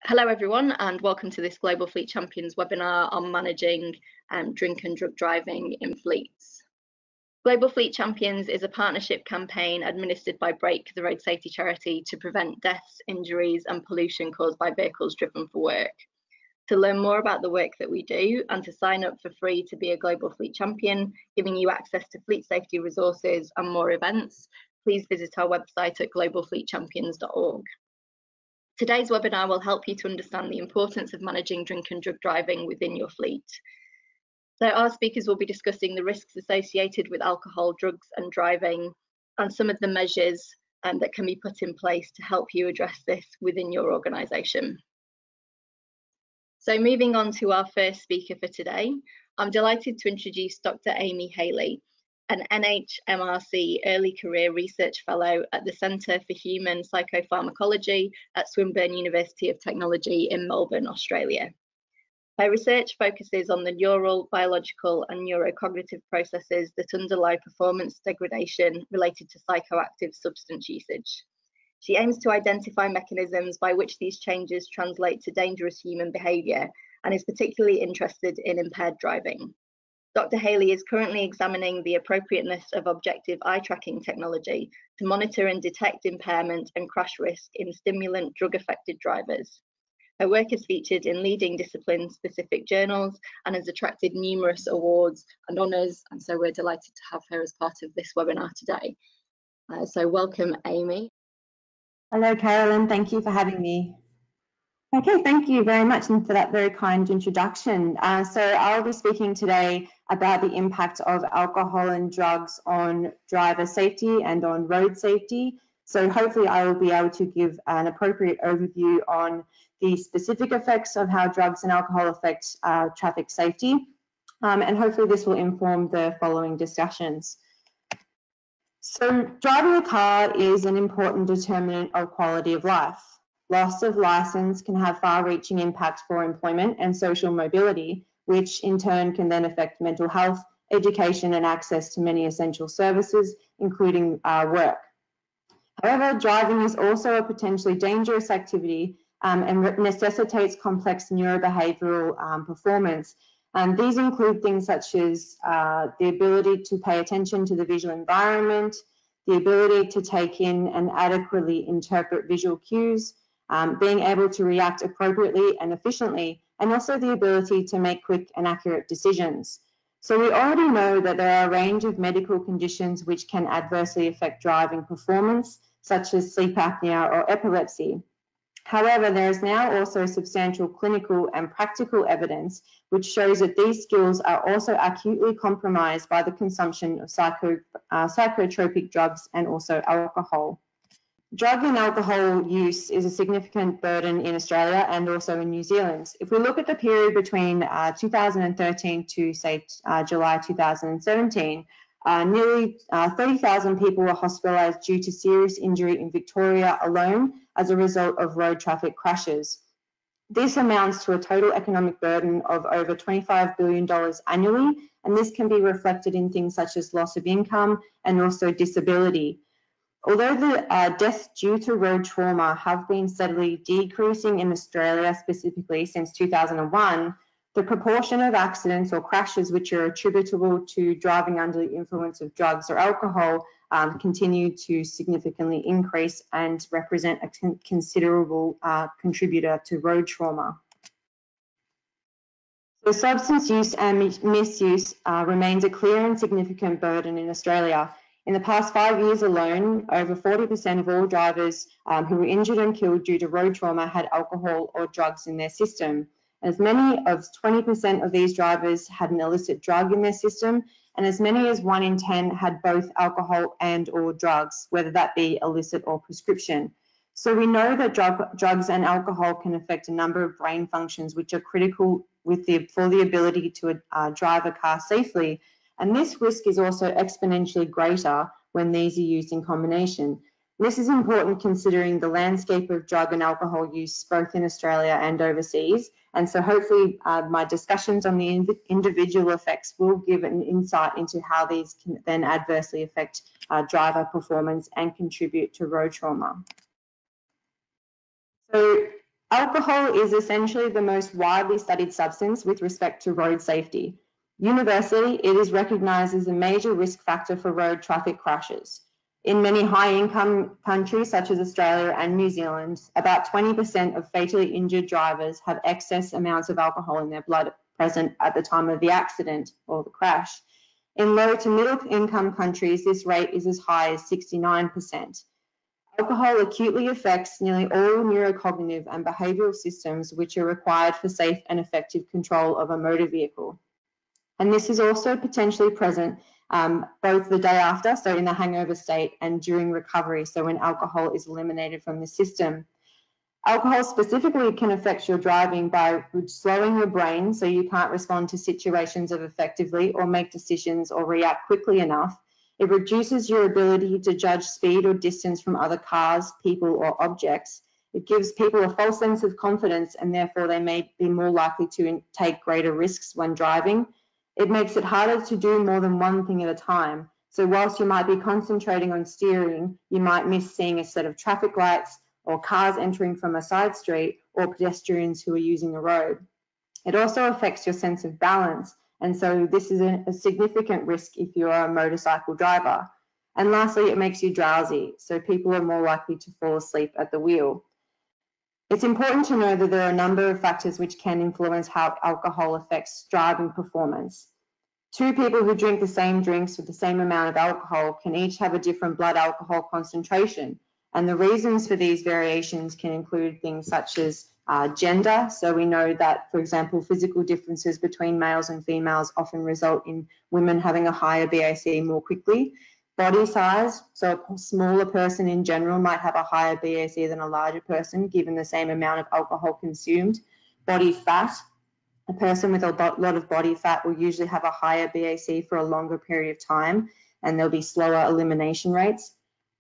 Hello everyone, and welcome to this Global Fleet Champions webinar on managing drink and drug driving in fleets. Global Fleet Champions is a partnership campaign administered by Break, the road safety charity, to prevent deaths, injuries and pollution caused by vehicles driven for work. To learn more about the work that we do and to sign up for free to be a Global Fleet Champion, giving you access to fleet safety resources and more events, please visit our website at globalfleetchampions.org. Today's webinar will help you to understand the importance of managing drink and drug driving within your fleet. So our speakers will be discussing the risks associated with alcohol, drugs and driving, and some of the measures that can be put in place to help you address this within your organisation. So moving on to our first speaker for today, I'm delighted to introduce Dr. Amy Haley, an NHMRC Early Career Research Fellow at the Centre for Human Psychopharmacology at Swinburne University of Technology in Melbourne, Australia. Her research focuses on the neural, biological and neurocognitive processes that underlie performance degradation related to psychoactive substance usage. She aims to identify mechanisms by which these changes translate to dangerous human behaviour and is particularly interested in impaired driving. Dr. Haley is currently examining the appropriateness of objective eye tracking technology to monitor and detect impairment and crash risk in stimulant drug-affected drivers. Her work is featured in leading discipline-specific journals and has attracted numerous awards and honours, and so we're delighted to have her as part of this webinar today. So welcome, Amy. Hello, Carolyn. Thank you for having me. Okay, thank you very much and for that very kind introduction. So I'll be speaking today about the impact of alcohol and drugs on driver safety and on road safety. So hopefully I will be able to give an appropriate overview on the specific effects of how drugs and alcohol affect traffic safety. And hopefully this will inform the following discussions. So driving a car is an important determinant of quality of life. Loss of license can have far-reaching impacts for employment and social mobility, which in turn can then affect mental health, education and access to many essential services, including work. However, driving is also a potentially dangerous activity and necessitates complex neurobehavioural performance. These include things such as the ability to pay attention to the visual environment, the ability to take in and adequately interpret visual cues, being able to react appropriately and efficiently, and also the ability to make quick and accurate decisions. So we already know that there are a range of medical conditions which can adversely affect driving performance, such as sleep apnea or epilepsy. However, there is now also substantial clinical and practical evidence which shows that these skills are also acutely compromised by the consumption of psychotropic drugs and also alcohol. Drug and alcohol use is a significant burden in Australia and also in New Zealand. If we look at the period between 2013 to say July 2017, nearly 30,000 people were hospitalised due to serious injury in Victoria alone as a result of road traffic crashes. This amounts to a total economic burden of over $25 billion annually, and this can be reflected in things such as loss of income and also disability. Although the deaths due to road trauma have been steadily decreasing in Australia specifically since 2001, the proportion of accidents or crashes which are attributable to driving under the influence of drugs or alcohol continue to significantly increase and represent a considerable contributor to road trauma. So substance use and misuse remains a clear and significant burden in Australia. In the past 5 years alone, over 40% of all drivers who were injured and killed due to road trauma had alcohol or drugs in their system. As many as 20% of these drivers had an illicit drug in their system, and as many as 1 in 10 had both alcohol and or drugs, whether that be illicit or prescription. So we know that drugs and alcohol can affect a number of brain functions which are critical for the ability to drive a car safely. And this risk is also exponentially greater when these are used in combination. This is important considering the landscape of drug and alcohol use both in Australia and overseas. And so hopefully my discussions on the individual effects will give an insight into how these can then adversely affect driver performance and contribute to road trauma. So Alcohol is essentially the most widely studied substance with respect to road safety. Universally, it is recognised as a major risk factor for road traffic crashes. In many high-income countries such as Australia and New Zealand, about 20% of fatally injured drivers have excess amounts of alcohol in their blood present at the time of the accident or the crash. In low to middle income countries, this rate is as high as 69%. Alcohol acutely affects nearly all neurocognitive and behavioural systems which are required for safe and effective control of a motor vehicle. And this is also potentially present both the day after, so in the hangover state, and during recovery, so when alcohol is eliminated from the system. Alcohol specifically can affect your driving by slowing your brain so you can't respond to situations effectively or make decisions or react quickly enough. It reduces your ability to judge speed or distance from other cars, people, or objects. It gives people a false sense of confidence and therefore they may be more likely to take greater risks when driving. It makes it harder to do more than one thing at a time. So whilst you might be concentrating on steering, you might miss seeing a set of traffic lights or cars entering from a side street or pedestrians who are using the road. It also affects your sense of balance, and so this is a significant risk if you're a motorcycle driver. And lastly, it makes you drowsy, so people are more likely to fall asleep at the wheel. It's important to know that there are a number of factors which can influence how alcohol affects driving performance. Two people who drink the same drinks with the same amount of alcohol can each have a different blood alcohol concentration. And the reasons for these variations can include things such as gender. So we know that, for example, physical differences between males and females often result in women having a higher BAC more quickly. Body size, so a smaller person in general might have a higher BAC than a larger person given the same amount of alcohol consumed. Body fat, a person with a lot of body fat will usually have a higher BAC for a longer period of time and there'll be slower elimination rates.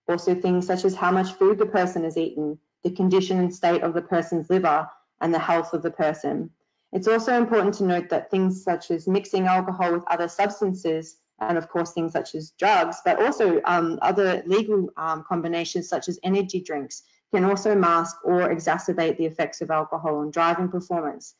Also things such as how much food the person has eaten, the condition and state of the person's liver, and the health of the person. It's also important to note that things such as mixing alcohol with other substances, and of course things such as drugs, but also other legal combinations such as energy drinks can also mask or exacerbate the effects of alcohol on driving performance.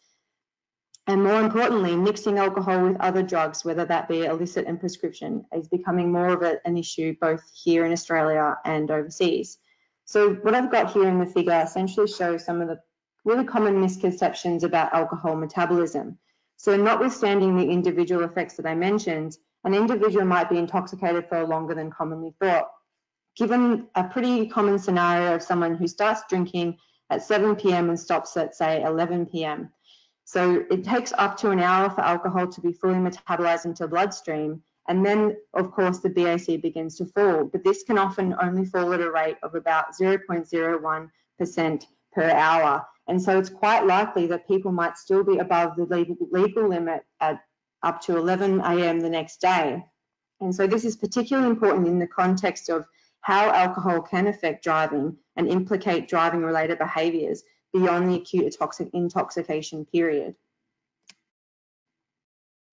And more importantly, mixing alcohol with other drugs, whether that be illicit and prescription, is becoming more of an issue both here in Australia and overseas. So what I've got here in the figure essentially shows some of the really common misconceptions about alcohol metabolism. So notwithstanding the individual effects that I mentioned, an individual might be intoxicated for longer than commonly thought. Given a pretty common scenario of someone who starts drinking at 7 p.m. and stops at, say, 11 p.m., so it takes up to an hour for alcohol to be fully metabolized into the bloodstream, and then, of course, the BAC begins to fall. But this can often only fall at a rate of about 0.01% per hour. And so it's quite likely that people might still be above the legal limit at up to 11 a.m. the next day. And so this is particularly important in the context of how alcohol can affect driving and implicate driving-related behaviours beyond the acute intoxication period.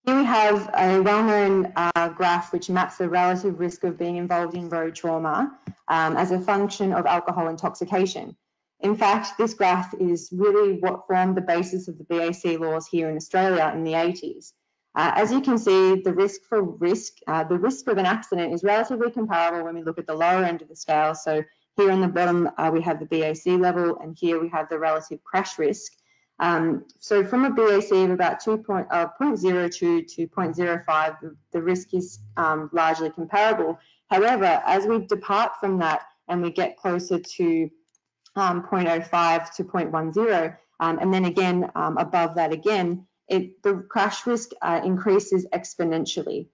Here we have a well-known graph which maps the relative risk of being involved in road trauma as a function of alcohol intoxication. In fact, this graph is really what formed the basis of the BAC laws here in Australia in the 80s. As you can see, the risk of an accident is relatively comparable when we look at the lower end of the scale. So here on the bottom, we have the BAC level, and here we have the relative crash risk. So from a BAC of about 0.02 to 0.05, the risk is largely comparable. However, as we depart from that and we get closer to 0.05 to 0.10, and then again above that again, the crash risk increases exponentially.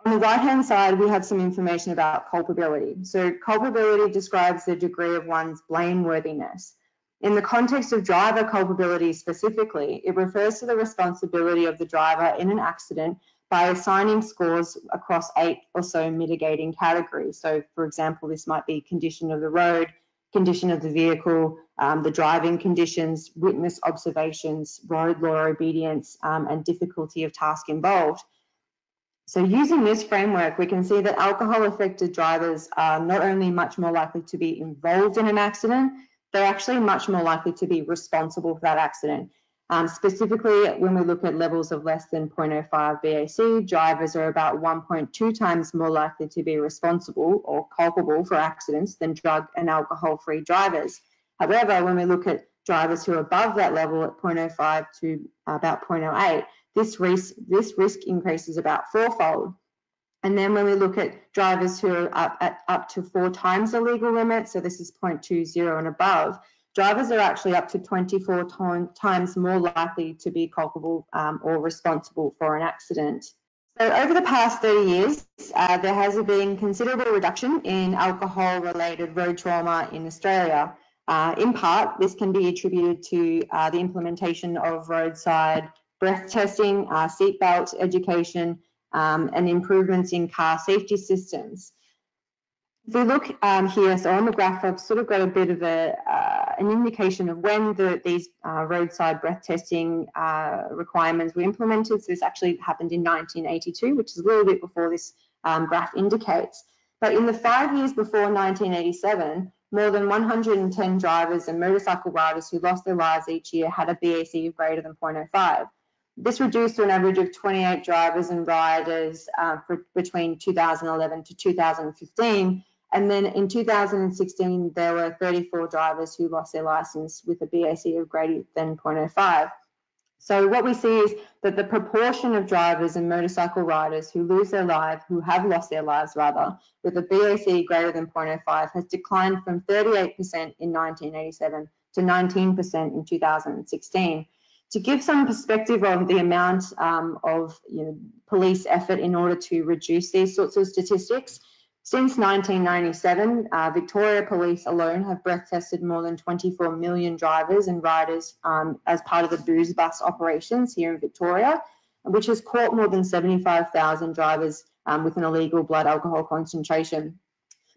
On the right-hand side, we have some information about culpability. So culpability describes the degree of one's blameworthiness. In the context of driver culpability specifically, it refers to the responsibility of the driver in an accident by assigning scores across 8 or so mitigating categories. So, for example, this might be condition of the road, condition of the vehicle, the driving conditions, witness observations, road law obedience, and difficulty of task involved. So using this framework, we can see that alcohol-affected drivers are not only much more likely to be involved in an accident, they're actually much more likely to be responsible for that accident. Specifically, when we look at levels of less than 0.05 BAC, drivers are about 1.2 times more likely to be responsible or culpable for accidents than drug and alcohol-free drivers. However, when we look at drivers who are above that level at 0.05 to about 0.08, this risk increases about fourfold. And then when we look at drivers who are up to 4 times the legal limit, so this is 0.20 and above, drivers are actually up to 24 times more likely to be culpable or responsible for an accident. So over the past 30 years, there has been considerable reduction in alcohol-related road trauma in Australia. In part, this can be attributed to the implementation of roadside breath testing, seatbelt education, and improvements in car safety systems. If we look here, so on the graph, I've sort of got a bit of an indication of when these roadside breath testing requirements were implemented. So this actually happened in 1982, which is a little bit before this graph indicates. But in the 5 years before 1987, more than 110 drivers and motorcycle riders who lost their lives each year had a BAC of greater than 0.05. This reduced to an average of 28 drivers and riders between 2011 to 2015. And then in 2016, there were 34 drivers who lost their license with a BAC of greater than 0.05. So what we see is that the proportion of drivers and motorcycle riders who have lost their lives with a BAC greater than 0.05 has declined from 38% in 1987 to 19% in 2016. To give some perspective on the amount of police effort in order to reduce these sorts of statistics, since 1997, Victoria Police alone have breath tested more than 24 million drivers and riders as part of the booze bus operations here in Victoria, which has caught more than 75,000 drivers with an illegal blood alcohol concentration.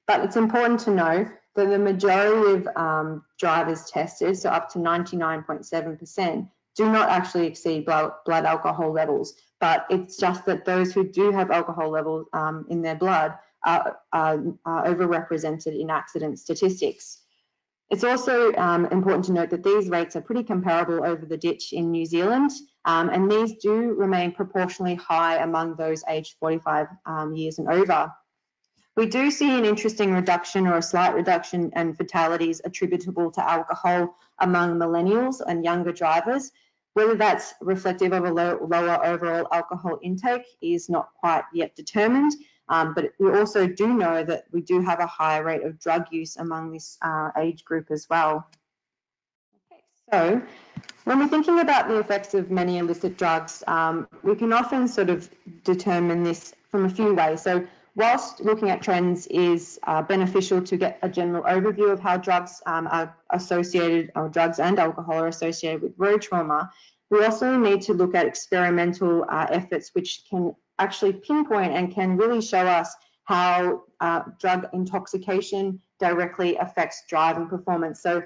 But it's important to know that the majority of drivers tested, so up to 99.7%, do not actually exceed blood alcohol levels, but it's just that those who do have alcohol levels in their blood are overrepresented in accident statistics. It's also important to note that these rates are pretty comparable over the ditch in New Zealand, and these do remain proportionally high among those aged 45 years and over. We do see an interesting reduction or a slight reduction in fatalities attributable to alcohol among millennials and younger drivers. Whether that's reflective of a lower overall alcohol intake is not quite yet determined, but we also do know that we do have a higher rate of drug use among this age group as well. Okay, so when we're thinking about the effects of many illicit drugs, we can often sort of determine this from a few ways. So whilst looking at trends is beneficial to get a general overview of how drugs are associated, or drugs and alcohol are associated with road trauma, we also need to look at experimental efforts which can actually pinpoint and can really show us how drug intoxication directly affects driving performance. So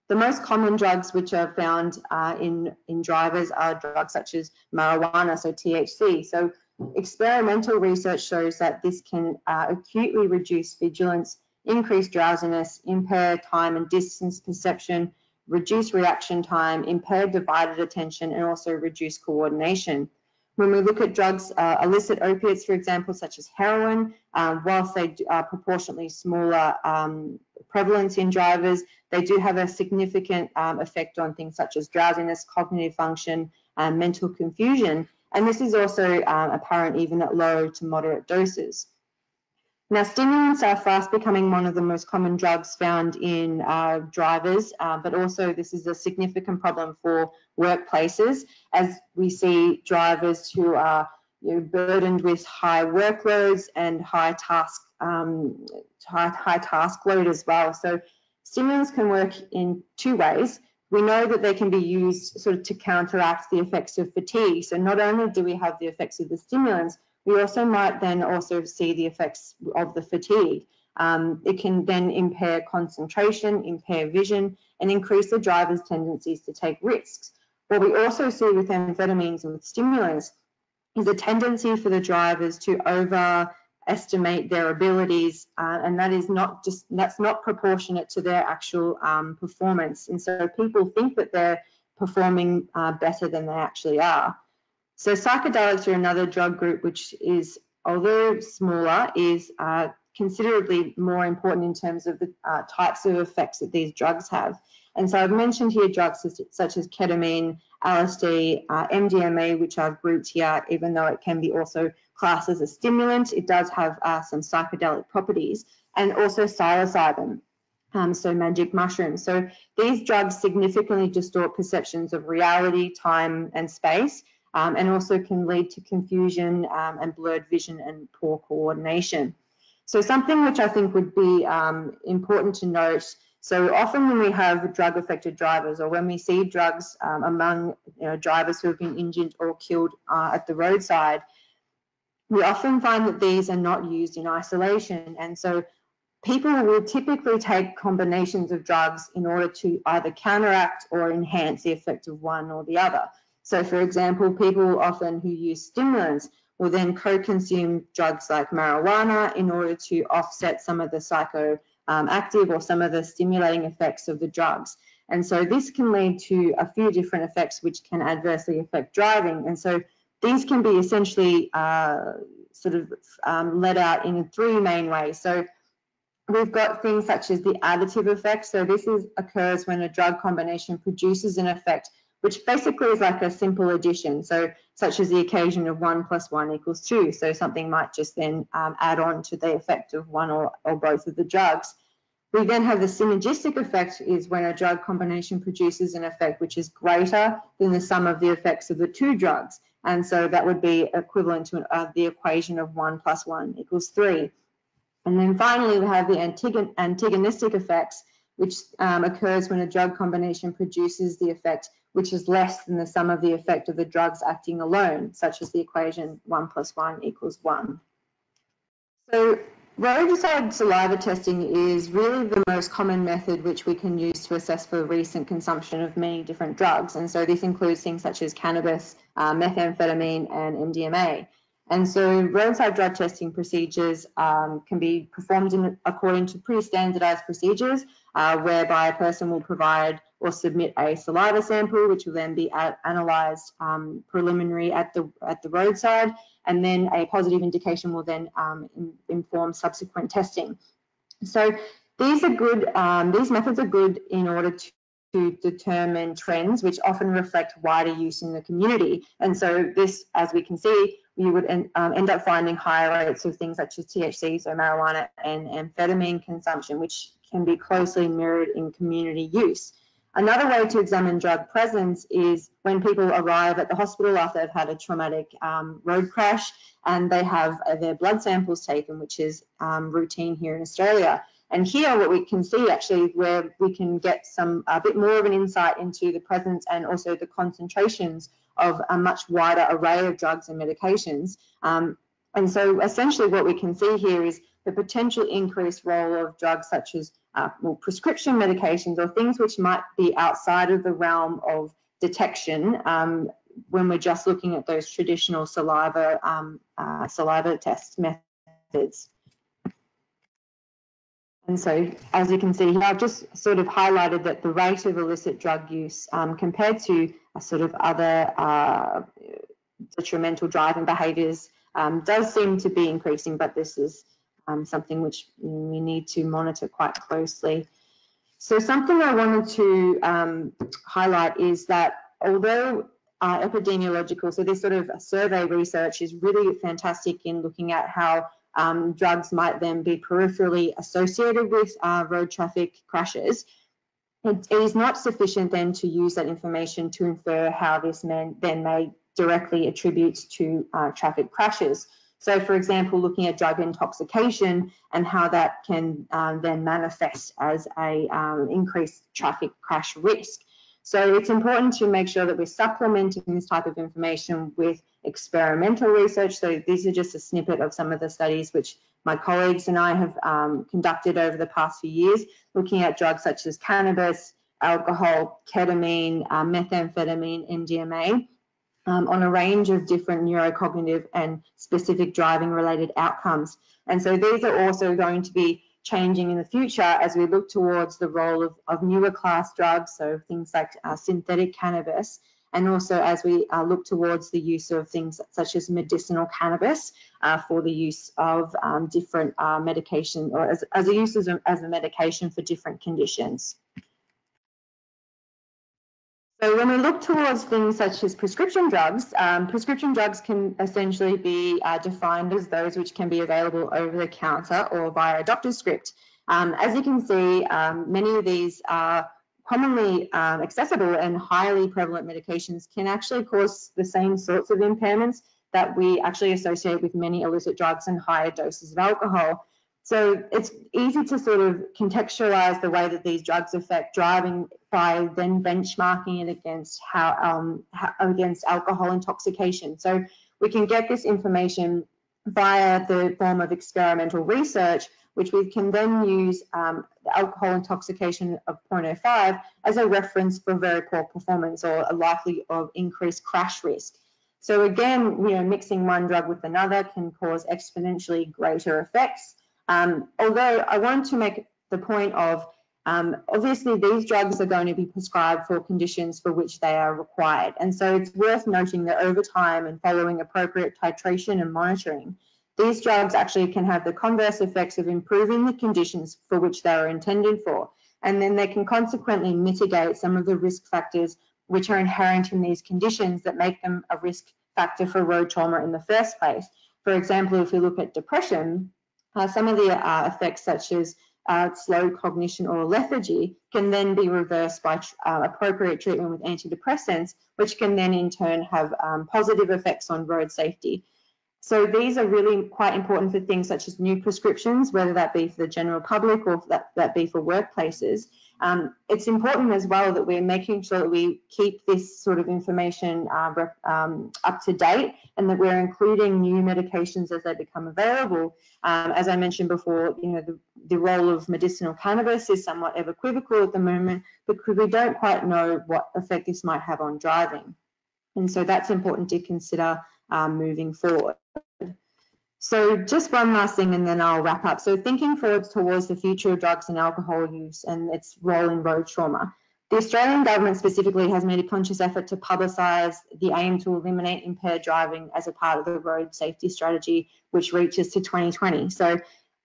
the most common drugs which are found in drivers are drugs such as marijuana, so THC. So experimental research shows that this can acutely reduce vigilance, increase drowsiness, impair time and distance perception, reduce reaction time, impair divided attention, and also reduce coordination. When we look at drugs, illicit opiates, for example, such as heroin, whilst they are proportionately smaller prevalence in drivers, they do have a significant effect on things such as drowsiness, cognitive function, mental confusion. And this is also apparent even at low to moderate doses. Now, stimulants are fast becoming one of the most common drugs found in drivers, but also this is a significant problem for workplaces, as we see drivers who are burdened with high workloads and high task load as well. So stimulants can work in two ways. We know that they can be used sort of to counteract the effects of fatigue. So not only do we have the effects of the stimulants, we also might then also see the effects of the fatigue. It can then impair concentration, impair vision, and increase the driver's tendencies to take risks. What we also see with amphetamines and with stimulants is a tendency for the drivers to estimate their abilities, and that's not proportionate to their actual performance. And so people think that they're performing better than they actually are. So psychedelics are another drug group which is, although smaller, is considerably more important in terms of the types of effects that these drugs have. And so I've mentioned here drugs such as ketamine, LSD, MDMA, which I've grouped here, even though it can be also classed as a stimulant. It does have some psychedelic properties, and also psilocybin, so magic mushrooms. So these drugs significantly distort perceptions of reality, time, and space, and also can lead to confusion and blurred vision and poor coordination. So something which I think would be important to note, so often when we have drug-affected drivers, or when we see drugs among drivers who have been injured or killed at the roadside, we often find that these are not used in isolation. And so people will typically take combinations of drugs in order to either counteract or enhance the effect of one or the other. So for example, people often who use stimulants will then co-consume drugs like marijuana in order to offset some of the psychoactive or some of the stimulating effects of the drugs. And so this can lead to a few different effects which can adversely affect driving. And so these can be essentially let out in three main ways. So we've got things such as the additive effect. So this occurs when a drug combination produces an effect which basically is like a simple addition, so such as the occasion of 1 + 1 = 2. So something might just then add on to the effect of one or both of the drugs. We then have the synergistic effect, is when a drug combination produces an effect which is greater than the sum of the effects of the two drugs. And so that would be equivalent to the equation of 1 + 1 = 3. And then finally, we have the antagonistic effects, which occurs when a drug combination produces the effect which is less than the sum of the effect of the drugs acting alone, such as the equation 1 + 1 = 1. So roadside saliva testing is really the most common method which we can use to assess for recent consumption of many different drugs. And so this includes things such as cannabis, methamphetamine, and MDMA. And so roadside drug testing procedures can be performed according to pretty standardized procedures, whereby a person will provide or submit a saliva sample, which will then be analyzed preliminary at the roadside, and then a positive indication will then inform subsequent testing. So these are good. These methods are good in order to determine trends, which often reflect wider use in the community. And so this, as we can see, you would end up finding higher rates of things such as THC, so marijuana, and amphetamine consumption, which can be closely mirrored in community use. Another way to examine drug presence is when people arrive at the hospital after they've had a traumatic road crash, and they have their blood samples taken, which is routine here in Australia. And here what we can see actually where we can get a bit more of an insight into the presence and also the concentrations of a much wider array of drugs and medications. And so essentially what we can see here is the potential increased role of drugs such as prescription medications or things which might be outside of the realm of detection when we're just looking at those traditional saliva test methods. And so, as you can see here, I've just sort of highlighted that the rate of illicit drug use compared to sort of other detrimental driving behaviours does seem to be increasing, but this is something which we need to monitor quite closely. So something I wanted to highlight is that although epidemiological, so this sort of survey research is really fantastic in looking at how drugs might then be peripherally associated with road traffic crashes, it is not sufficient then to use that information to infer how this then may directly attribute to traffic crashes. So, for example, looking at drug intoxication and how that can then manifest as a increased traffic crash risk. So it's important to make sure that we're supplementing this type of information with experimental research. So these are just a snippet of some of the studies which my colleagues and I have conducted over the past few years, looking at drugs such as cannabis, alcohol, ketamine, methamphetamine, MDMA. on a range of different neurocognitive and specific driving related outcomes. And so these are also going to be changing in the future as we look towards the role of newer class drugs, so things like synthetic cannabis, and also as we look towards the use of things such as medicinal cannabis for the use of different medication, or as a medication for different conditions. So when we look towards things such as prescription drugs can essentially be defined as those which can be available over the counter or via a doctor's script. As you can see, many of these are commonly accessible and highly prevalent medications can actually cause the same sorts of impairments that we actually associate with many illicit drugs and higher doses of alcohol. So it's easy to sort of contextualize the way that these drugs affect driving by then benchmarking it against against alcohol intoxication. So we can get this information via the form of experimental research, which we can then use the alcohol intoxication of 0.05 as a reference for very poor performance or a likely of increased crash risk. So again, mixing one drug with another can cause exponentially greater effects. Although I want to make the point of, obviously these drugs are going to be prescribed for conditions for which they are required. And so it's worth noting that over time and following appropriate titration and monitoring, these drugs actually can have the converse effects of improving the conditions for which they are intended for. And then they can consequently mitigate some of the risk factors which are inherent in these conditions that make them a risk factor for road trauma in the first place. For example, if we look at depression, some of the effects such as slow cognition or lethargy can then be reversed by appropriate treatment with antidepressants, which can then in turn have positive effects on road safety. So these are really quite important for things such as new prescriptions, whether that be for the general public or that be for workplaces. It's important as well that we're making sure that we keep this sort of information up to date and that we're including new medications as they become available. As I mentioned before, the role of medicinal cannabis is somewhat equivocal at the moment because we don't quite know what effect this might have on driving. And so that's important to consider moving forward. So just one last thing and then I'll wrap up. So thinking forward towards the future of drugs and alcohol use and its role in road trauma, the Australian government specifically has made a conscious effort to publicise the aim to eliminate impaired driving as a part of the road safety strategy, which reaches to 2020. So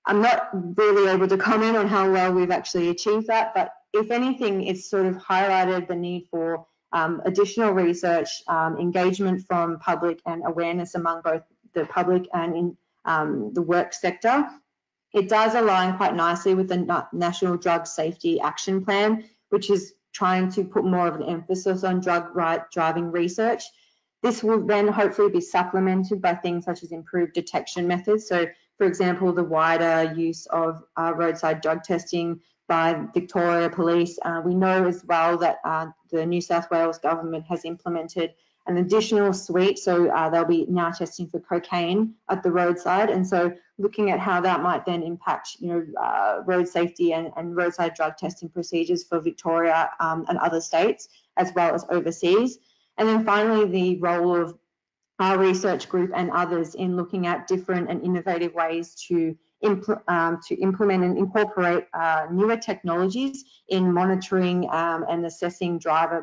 I'm not really able to comment on how well we've actually achieved that, but if anything, it's sort of highlighted the need for additional research, engagement from public and awareness among both the public and in the work sector. It does align quite nicely with the National Drug Safety Action Plan, which is trying to put more of an emphasis on driving research. This will then hopefully be supplemented by things such as improved detection methods. So, for example, the wider use of roadside drug testing by Victoria Police. We know as well that the New South Wales government has implemented an additional suite, so they'll be now testing for cocaine at the roadside, and so looking at how that might then impact, road safety and roadside drug testing procedures for Victoria and other states, as well as overseas. And then finally, the role of our research group and others in looking at different and innovative ways to implement and incorporate newer technologies in monitoring and assessing driver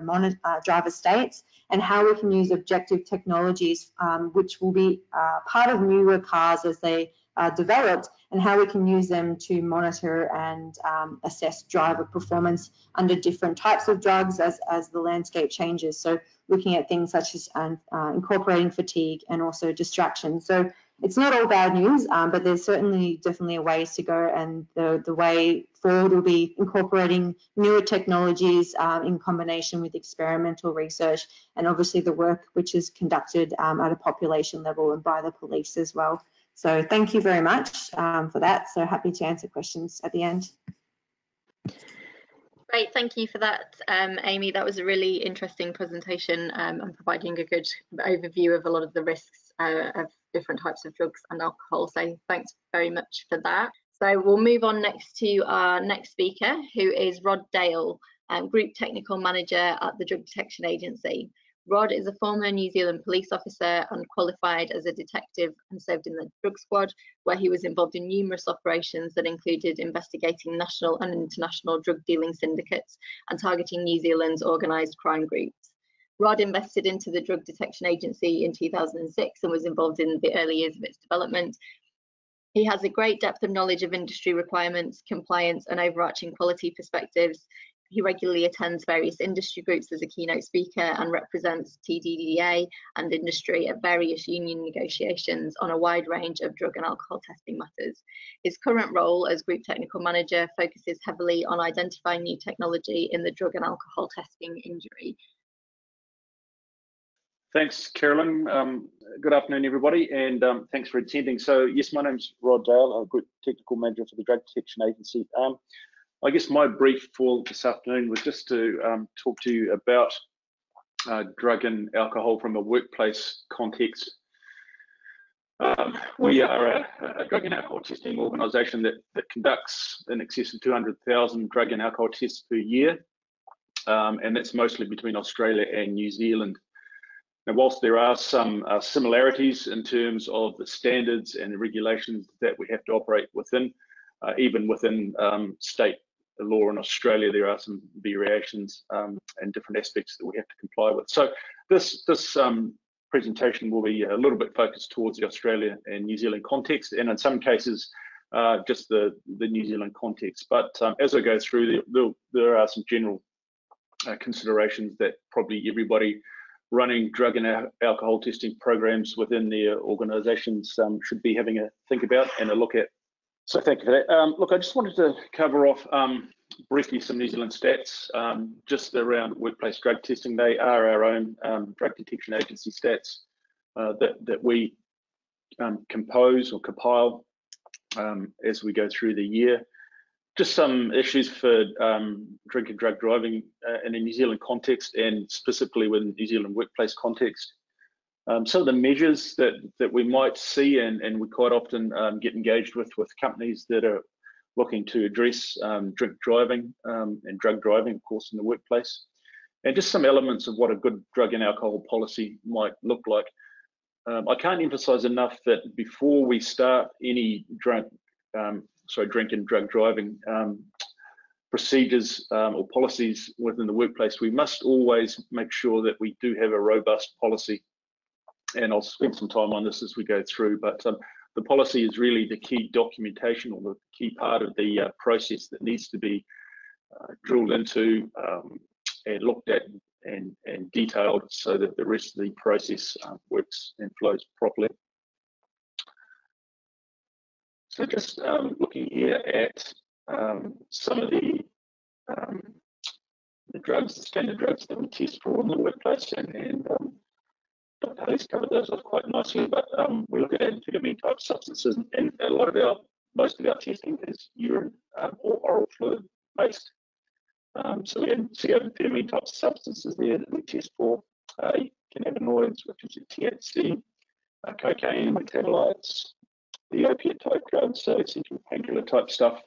states, and how we can use objective technologies which will be part of newer cars as they are developed, and how we can use them to monitor and assess driver performance under different types of drugs as the landscape changes. So looking at things such as incorporating fatigue and also distraction. So it's not all bad news, but there's definitely a ways to go, and the way forward will be incorporating newer technologies in combination with experimental research, and obviously the work which is conducted at a population level and by the police as well. So thank you very much for that. So happy to answer questions at the end. Great, thank you for that, Amy. That was a really interesting presentation and providing a good overview of a lot of the risks of different types of drugs and alcohol. So thanks very much for that. So we'll move on next to our next speaker, who is Rod Dale, Group Technical Manager at the Drug Detection Agency. Rod is a former New Zealand police officer and qualified as a detective and served in the drug squad, where he was involved in numerous operations that included investigating national and international drug dealing syndicates and targeting New Zealand's organised crime groups. Rod invested into the Drug Detection Agency in 2006 and was involved in the early years of its development. He has a great depth of knowledge of industry requirements, compliance, and overarching quality perspectives. He regularly attends various industry groups as a keynote speaker and represents TDDA and industry at various union negotiations on a wide range of drug and alcohol testing matters. His current role as Group Technical Manager focuses heavily on identifying new technology in the drug and alcohol testing industry. Thanks, Carolyn. Good afternoon, everybody, and thanks for attending. So, yes, my name's Rod Dale, I'm Group Technical Manager for the Drug Detection Agency. I guess my brief for this afternoon was just to talk to you about drug and alcohol from a workplace context. We are a drug and alcohol testing organisation that conducts in excess of 200,000 drug and alcohol tests per year, and that's mostly between Australia and New Zealand. Now, whilst there are some similarities in terms of the standards and the regulations that we have to operate within, even within state law in Australia, there are some variations and different aspects that we have to comply with. So this presentation will be a little bit focused towards the Australia and New Zealand context, and in some cases just the New Zealand context. But as I go through, there are some general considerations that probably everybody running drug and alcohol testing programs within their organisations should be having a think about and a look at. So thank you for that. Look, I just wanted to cover off briefly some New Zealand stats just around workplace drug testing. They are our own drug detection agency stats that we compose or compile as we go through the year. Just some issues for drink and drug driving in a New Zealand context, and specifically within New Zealand workplace context. Some of the measures that we might see and we quite often get engaged with companies that are looking to address drink driving and drug driving, of course, in the workplace, and just some elements of what a good drug and alcohol policy might look like. I can't emphasize enough that before we start any drink and drug driving procedures or policies within the workplace, we must always make sure that we do have a robust policy. And I'll spend some time on this as we go through, but the policy is really the key documentation or the key part of the process that needs to be drilled into and looked at and detailed so that the rest of the process works and flows properly. So just looking here at some of the drugs, the standard drugs that we test for in the workplace, and Dr. Hayes covered those off quite nicely, but we look at amphetamine type substances, and most of our testing is urine or oral fluid based. So we see amphetamine type substances there that we test for, cannabinoids, which is THC, cocaine metabolites, the opiate type drugs, so essentially painkiller type stuff.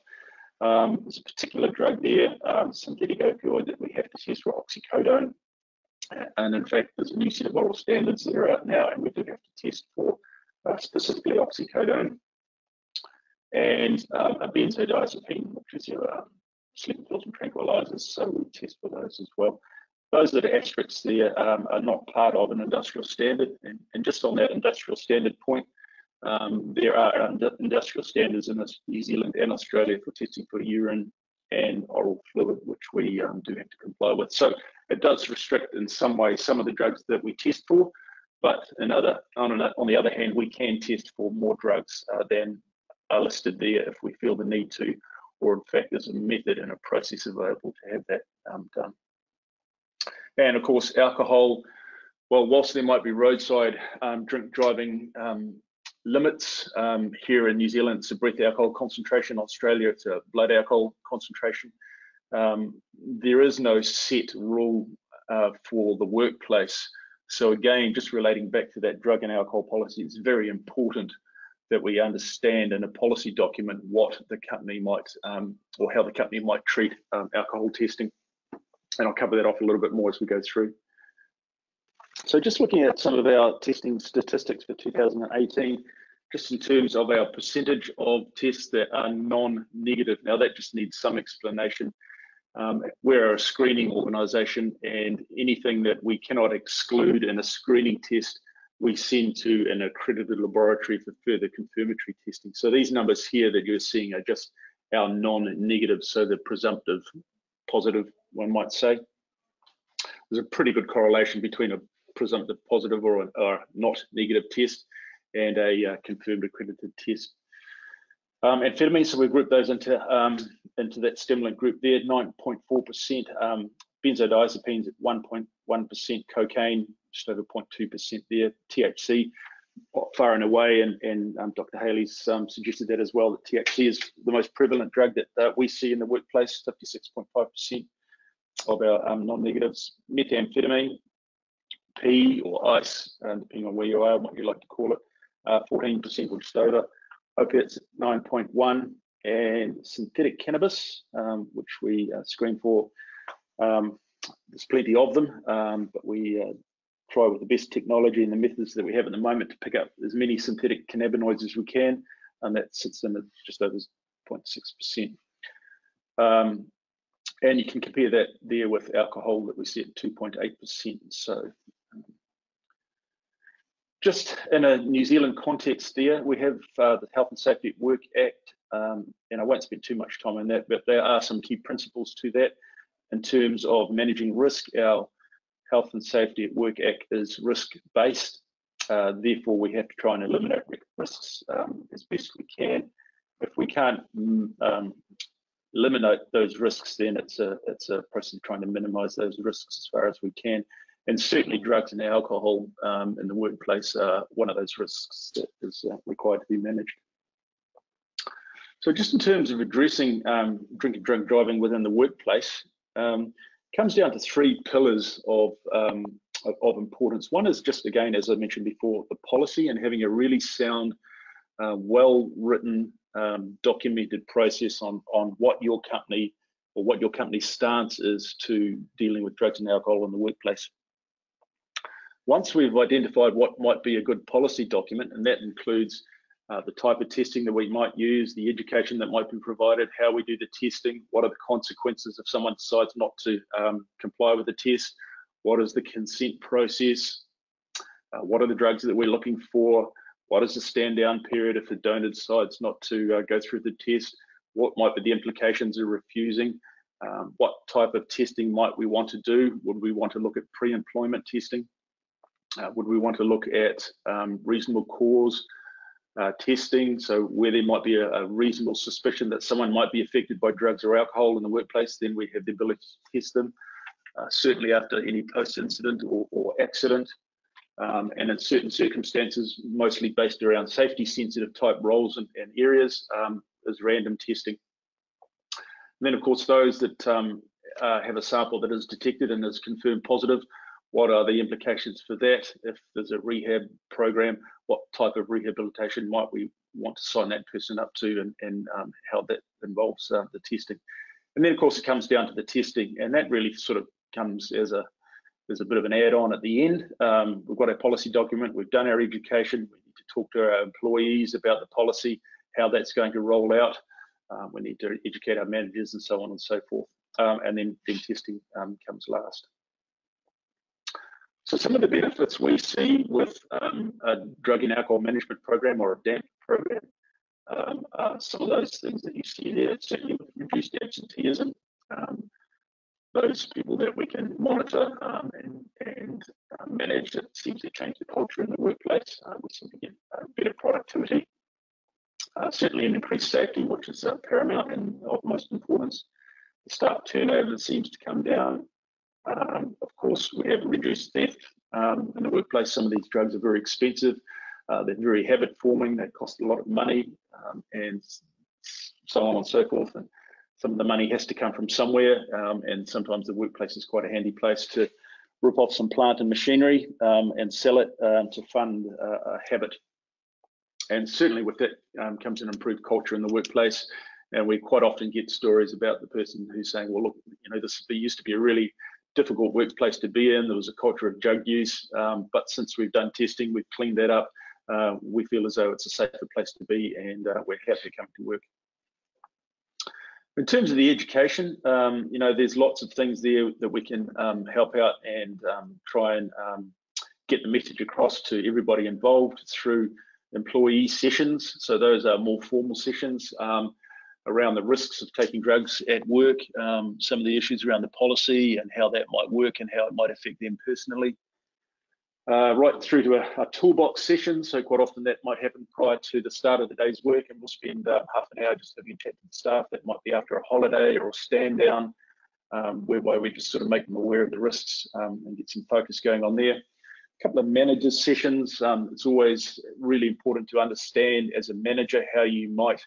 There's a particular drug there, synthetic opioid, that we have to test for, oxycodone. And in fact, there's a new set of oral standards that are out now, and we do have to test for specifically oxycodone and a benzodiazepine, which is your sleeping pills and tranquilizers. So we test for those as well. Those that are asterisks there are not part of an industrial standard. And just on that industrial standard point, there are industrial standards in New Zealand and Australia for testing for urine and oral fluid, which we do have to comply with. So it does restrict in some way some of the drugs that we test for, but on the other hand, we can test for more drugs than are listed there if we feel the need to, or in fact there's a method and a process available to have that done. And of course, alcohol, well, whilst there might be roadside drink driving limits, here in New Zealand it's a breath alcohol concentration, Australia it's a blood alcohol concentration. There is no set rule for the workplace. So again, just relating back to that drug and alcohol policy, it's very important that we understand in a policy document what the company might, or how the company might treat alcohol testing. And I'll cover that off a little bit more as we go through. So just looking at some of our testing statistics for 2018, just in terms of our percentage of tests that are non-negative. Now that just needs some explanation. We're a screening organisation, and anything that we cannot exclude in a screening test, we send to an accredited laboratory for further confirmatory testing. So these numbers here that you're seeing are just our non-negative, so the presumptive positive, one might say. There's a pretty good correlation between a presumptive positive or not negative test and a confirmed accredited test. Amphetamines, so we group those into that stimulant group there, 9.4%, benzodiazepines at 1.1%, cocaine just over 0.2% there, THC far and away, and Dr. Haley's suggested that as well, that THC is the most prevalent drug that we see in the workplace, 56.5% of our non-negatives. Methamphetamine, P or ice, depending on where you are and what you like to call it, 14% or just over. Opiates at 9.1%, and synthetic cannabis, which we screen for. There's plenty of them, but we try with the best technology and the methods that we have at the moment to pick up as many synthetic cannabinoids as we can, and that sits in at just over 0.6%. And you can compare that there with alcohol that we see at 2.8%. So just in a New Zealand context there, we have the Health and Safety at Work Act, and I won't spend too much time on that, but there are some key principles to that in terms of managing risk. Our Health and Safety at Work Act is risk-based, therefore we have to try and eliminate risks as best we can. If we can't eliminate those risks, then it's a process of trying to minimise those risks as far as we can. And certainly drugs and alcohol in the workplace are one of those risks that is required to be managed. So just in terms of addressing drink and drug driving within the workplace, comes down to three pillars of importance. One is just, again, as I mentioned before, the policy and having a really sound, well-written, documented process on what your company or what your company's stance is to dealing with drugs and alcohol in the workplace. Once we've identified what might be a good policy document, and that includes the type of testing that we might use, the education that might be provided, how we do the testing, what are the consequences if someone decides not to comply with the test, what is the consent process, what are the drugs that we're looking for, what is the stand down period if the donor decides not to go through the test, what might be the implications of refusing, what type of testing might we want to do, would we want to look at pre-employment testing, would we want to look at reasonable cause testing, so where there might be a reasonable suspicion that someone might be affected by drugs or alcohol in the workplace, then we have the ability to test them, certainly after any post-incident or accident, and in certain circumstances, mostly based around safety-sensitive type roles and areas, is random testing. And then, of course, those that have a sample that is detected and is confirmed positive, what are the implications for that? If there's a rehab program, what type of rehabilitation might we want to sign that person up to, and how that involves the testing. And then, of course, it comes down to the testing, and that really sort of comes as a bit of an add-on at the end. We've got our policy document, we've done our education, we need to talk to our employees about the policy, how that's going to roll out. We need to educate our managers and so on and so forth. And then testing comes last. So some of the benefits we see with a drug and alcohol management program or a DAMP program are some of those things that you see there, certainly with reduced absenteeism. Those people that we can monitor and manage, that seems to change the culture in the workplace. We seem to get better productivity, certainly an increased safety, which is paramount and of most importance. The staff turnover seems to come down. Of course, we have reduced theft in the workplace. Some of these drugs are very expensive. They're very habit forming. They cost a lot of money, and so on and so forth. And some of the money has to come from somewhere, and sometimes the workplace is quite a handy place to rip off some plant and machinery and sell it to fund a habit. And certainly with that comes an improved culture in the workplace. And we quite often get stories about the person who's saying, well, look, this used to be a really difficult workplace to be in. There was a culture of drug use, but since we've done testing, we've cleaned that up. We feel as though it's a safer place to be, and we're happy to come to work. In terms of the education, you know, there's lots of things there that we can help out and try and get the message across to everybody involved through employee sessions. So those are more formal sessions around the risks of taking drugs at work, some of the issues around the policy and how that might work and how it might affect them personally. Right through to a toolbox session. So quite often that might happen prior to the start of the day's work, and we'll spend half an hour just having a chat to the staff. That might be after a holiday or a stand down, whereby we just sort of make them aware of the risks and get some focus going on there. A couple of managers sessions. It's always really important to understand as a manager how you might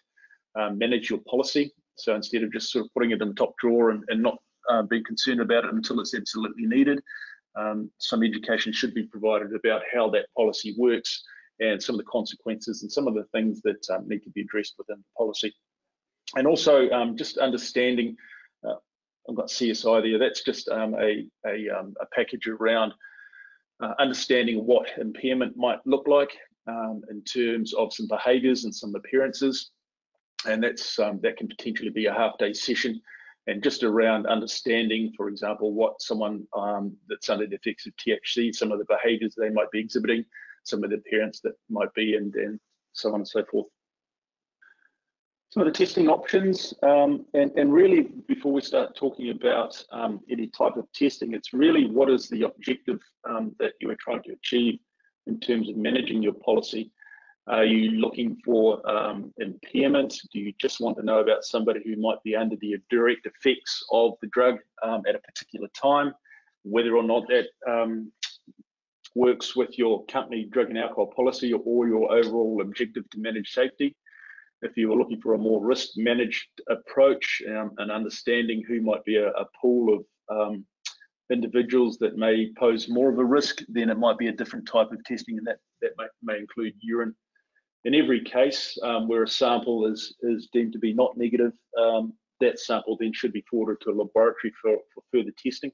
manage your policy. So instead of just sort of putting it in the top drawer and not being concerned about it until it's absolutely needed, some education should be provided about how that policy works and some of the consequences and some of the things that need to be addressed within the policy. And also just understanding, I've got CSI there, that's just a package around understanding what impairment might look like in terms of some behaviours and some appearances. And that's that can potentially be a half-day session, and just around understanding, for example, what someone that's under the effects of THC, some of the behaviours they might be exhibiting, some of the appearance that might be, and so on and so forth. Some of the testing options, and really before we start talking about any type of testing, it's really what is the objective that you are trying to achieve in terms of managing your policy. Are you looking for impairment? Do you just want to know about somebody who might be under the direct effects of the drug at a particular time, whether or not that works with your company drug and alcohol policy or your overall objective to manage safety? If you are looking for a more risk managed approach and understanding who might be a pool of individuals that may pose more of a risk, then it might be a different type of testing, and that may include urine. In every case where a sample is deemed to be not negative, that sample then should be forwarded to a laboratory for further testing.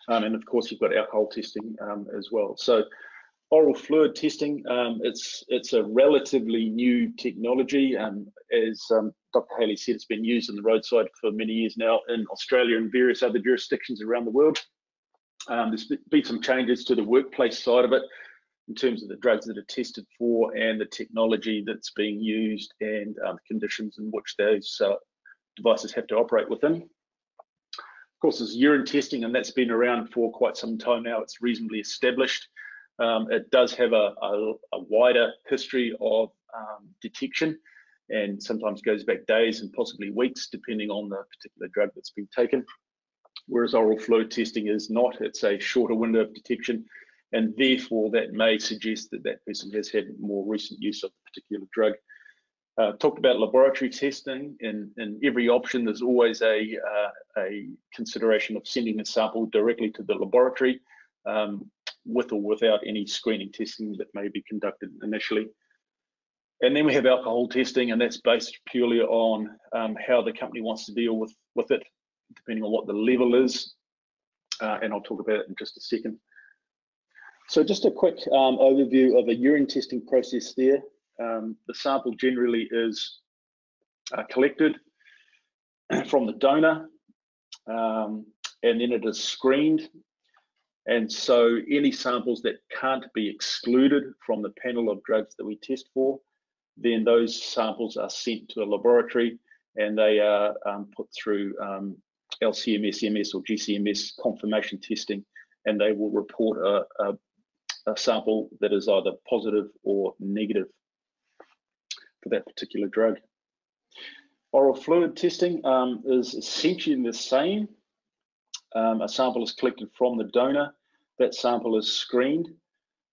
And of course, you've got alcohol testing as well. So oral fluid testing, it's a relatively new technology. As Dr. Haley said, it's been used on the roadside for many years now in Australia and various other jurisdictions around the world. There's been some changes to the workplace side of it, in terms of the drugs that are tested for and the technology that's being used and conditions in which those devices have to operate within. Of course, there's urine testing, and that's been around for quite some time now. It's reasonably established. It does have a wider history of detection, and sometimes goes back days and possibly weeks, depending on the particular drug that's been taken. Whereas oral fluid testing is not. It's a shorter window of detection, and therefore that may suggest that that person has had more recent use of the particular drug. Talked about laboratory testing. In every option, there's always a consideration of sending a sample directly to the laboratory, with or without any screening testing that may be conducted initially. And then we have alcohol testing, and that's based purely on how the company wants to deal with it, depending on what the level is. And I'll talk about it in just a second. So just a quick overview of a urine testing process there. The sample generally is collected from the donor, and then it is screened. And so any samples that can't be excluded from the panel of drugs that we test for, then those samples are sent to a laboratory, and they are put through LCMS, MS or GCMS confirmation testing, and they will report a sample that is either positive or negative for that particular drug. Oral fluid testing is essentially the same. A sample is collected from the donor. That sample is screened.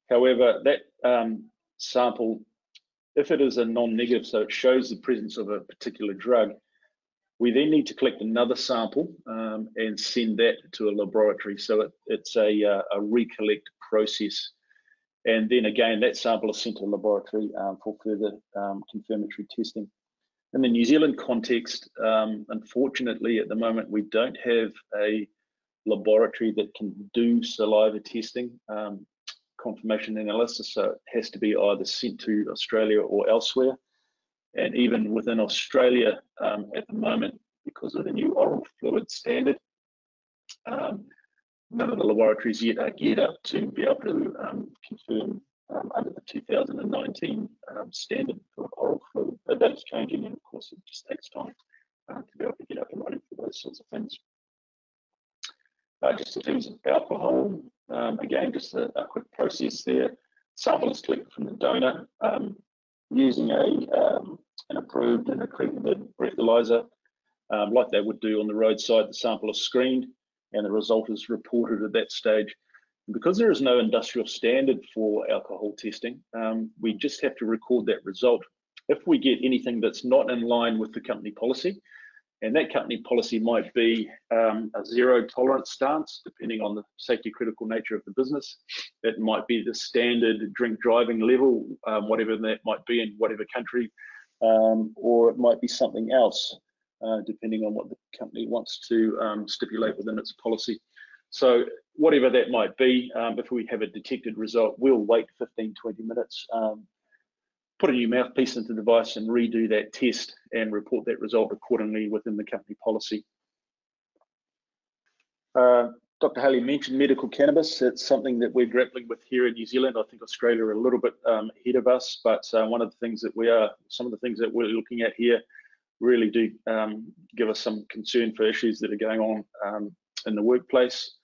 However, that sample, if it is a non-negative, so it shows the presence of a particular drug, we then need to collect another sample and send that to a laboratory. So it's a recollect process. And then again, that sample is sent to a laboratory for further confirmatory testing. In the New Zealand context, unfortunately, at the moment, we don't have a laboratory that can do saliva testing, confirmation analysis, so it has to be either sent to Australia or elsewhere. And even within Australia at the moment, because of the new oral fluid standard, none of the laboratories yet are geared up to be able to confirm under the 2019 standard for oral fluid. But that's changing, and of course it just takes time to be able to get up and running for those sorts of things. Just in terms of alcohol, again, just a quick process there. Sample is collected from the donor using an approved and accredited breathalyzer, like they would do on the roadside. The sample is screened and the result is reported at that stage. And because there is no industrial standard for alcohol testing, we just have to record that result. If we get anything that's not in line with the company policy, and that company policy might be a zero tolerance stance, depending on the safety critical nature of the business. It might be the standard drink driving level, whatever that might be in whatever country, or it might be something else, depending on what the company wants to stipulate within its policy. So whatever that might be, if we have a detected result, we'll wait 15, 20 minutes, put a new mouthpiece into the device and redo that test and report that result accordingly within the company policy. Dr. Haley mentioned medical cannabis. It's something that we're grappling with here in New Zealand. I think Australia are a little bit ahead of us, but one of the things that some of the things that we're looking at here really do give us some concern for issues that are going on in the workplace.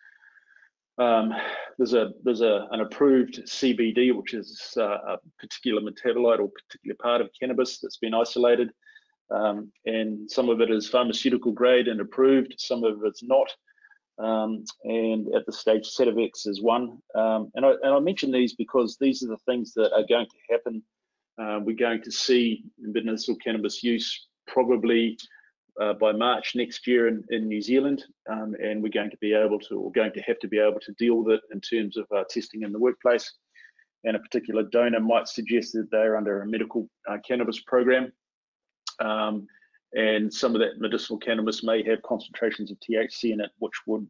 There's an approved CBD, which is a particular metabolite or particular part of cannabis that's been isolated, and some of it is pharmaceutical grade and approved, some of it's not, and at the stage Sativex is one. And I mention these because these are the things that are going to happen. We're going to see medicinal cannabis use probably by March next year in New Zealand, and we're going to be able to, or going to have to be able to deal with it in terms of testing in the workplace. And a particular donor might suggest that they're under a medical cannabis program, and some of that medicinal cannabis may have concentrations of THC in it, which would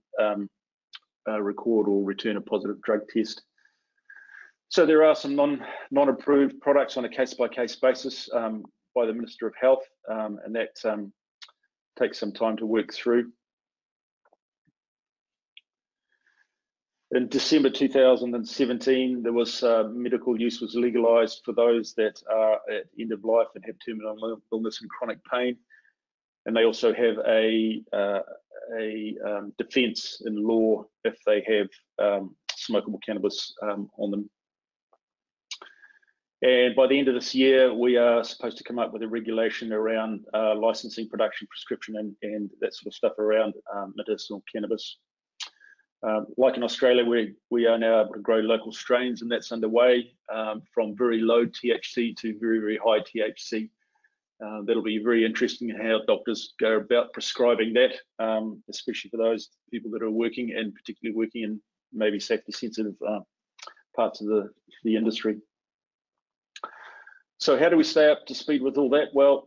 record or return a positive drug test. So there are some non-approved products on a case-by-case basis by the Minister of Health, and that takes some time to work through. In December 2017, there was medical use was legalised for those that are at end of life and have terminal illness and chronic pain, and they also have a defence in law if they have smokable cannabis on them. And by the end of this year, we are supposed to come up with a regulation around licensing, production, prescription, and that sort of stuff around medicinal cannabis. Like in Australia, we are now able to grow local strains, and that's underway, from very low THC to very, very high THC. That'll be very interesting how doctors go about prescribing that, especially for those people that are working, and particularly working in maybe safety sensitive parts of the industry. So how do we stay up to speed with all that? Well,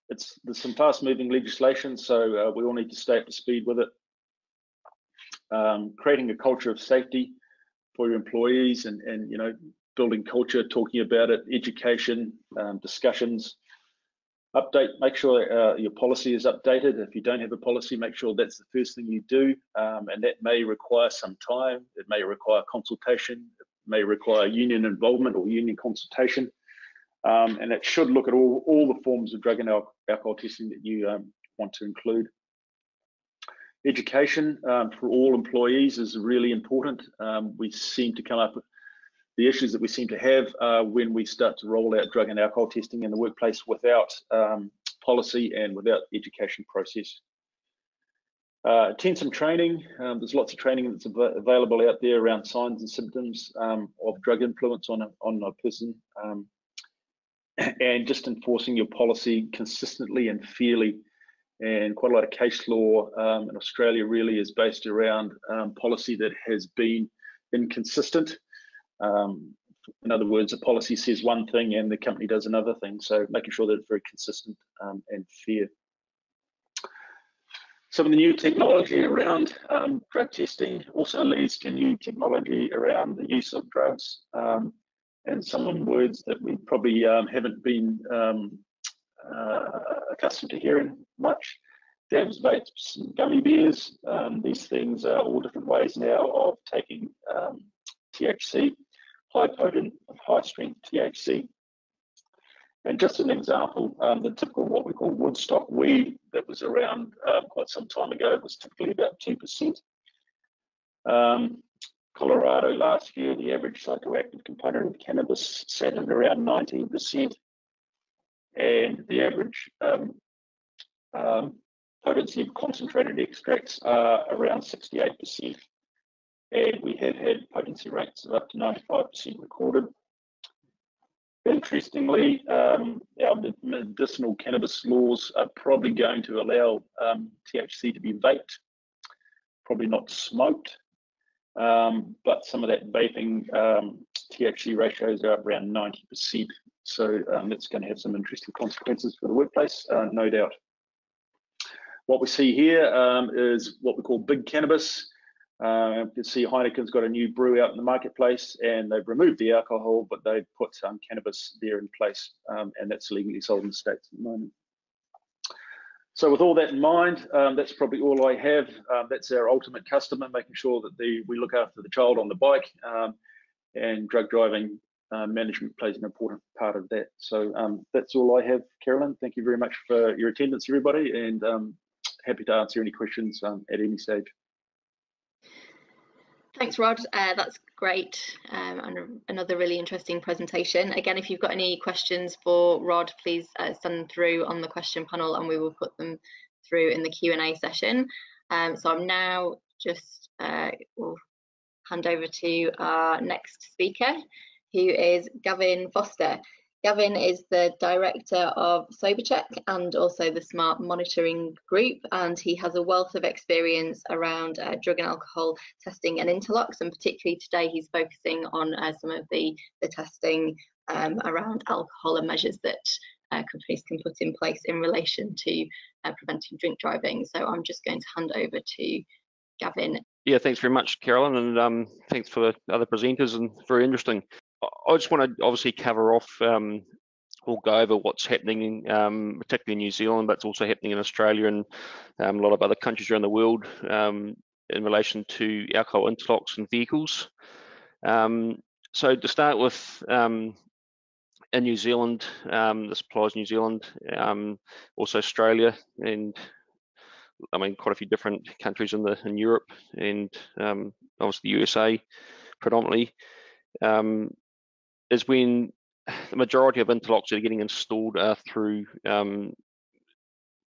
there's some fast moving legislation, so we all need to stay up to speed with it. Creating a culture of safety for your employees, and building culture, talking about it, education, discussions. Make sure your policy is updated. If you don't have a policy, make sure that's the first thing you do, and that may require some time. It may require consultation. It may require union involvement or union consultation. And it should look at all the forms of drug and alcohol testing that you want to include. Education for all employees is really important. We seem to come up with the issues that we seem to have when we start to roll out drug and alcohol testing in the workplace without policy and without education process. Attend some training. There's lots of training that's available out there around signs and symptoms of drug influence on a person. And just enforcing your policy consistently and fairly. And quite a lot of case law in Australia really is based around policy that has been inconsistent. In other words, a policy says one thing and the company does another thing. So making sure that it's very consistent and fair. Some of the new technology around drug testing also leads to new technology around the use of drugs, and some words that we probably haven't been accustomed to hearing much. Dabs, vapes, gummy bears, these things are all different ways now of taking THC, high potent, high strength THC. And just an example, the typical what we call Woodstock weed that was around quite some time ago was typically about 2%. Colorado last year, the average psychoactive component of cannabis sat at around 19%, and the average potency of concentrated extracts are around 68%. And we have had potency rates of up to 95% recorded. Interestingly, our medicinal cannabis laws are probably going to allow THC to be vaped, probably not smoked, but some of that vaping THC ratios are around 90%. So that's going to have some interesting consequences for the workplace, no doubt. What we see here is what we call big cannabis. You can see Heineken's got a new brew out in the marketplace, and they've removed the alcohol, but they've put some cannabis there in place, and that's legally sold in the States at the moment. So with all that in mind, that's probably all I have. That's our ultimate customer, making sure that we look after the child on the bike, and drug driving management plays an important part of that. So that's all I have, Carolyn. Thank you very much for your attendance, everybody, and happy to answer any questions at any stage. Thanks, Rod. That's great, and another really interesting presentation. Again, if you've got any questions for Rod, please send them through on the question panel, and we will put them through in the Q&A session. So I'm now just will hand over to our next speaker, who is Gavin Foster. Gavin is the director of SoberCheck and also the Smart Monitoring Group, and he has a wealth of experience around drug and alcohol testing and interlocks, and particularly today he's focusing on some of the testing around alcohol and measures that companies can put in place in relation to preventing drink driving. So I'm just going to hand over to Gavin. Yeah, thanks very much, Carolyn, and thanks for the other presenters, and very interesting. I just want to obviously cover off or go over what's happening, particularly in New Zealand, but it's also happening in Australia and a lot of other countries around the world in relation to alcohol interlocks and vehicles. So to start with, in New Zealand, this applies New Zealand, also Australia, and I mean quite a few different countries in Europe, and obviously the USA predominantly. Is when the majority of interlocks that are getting installed are through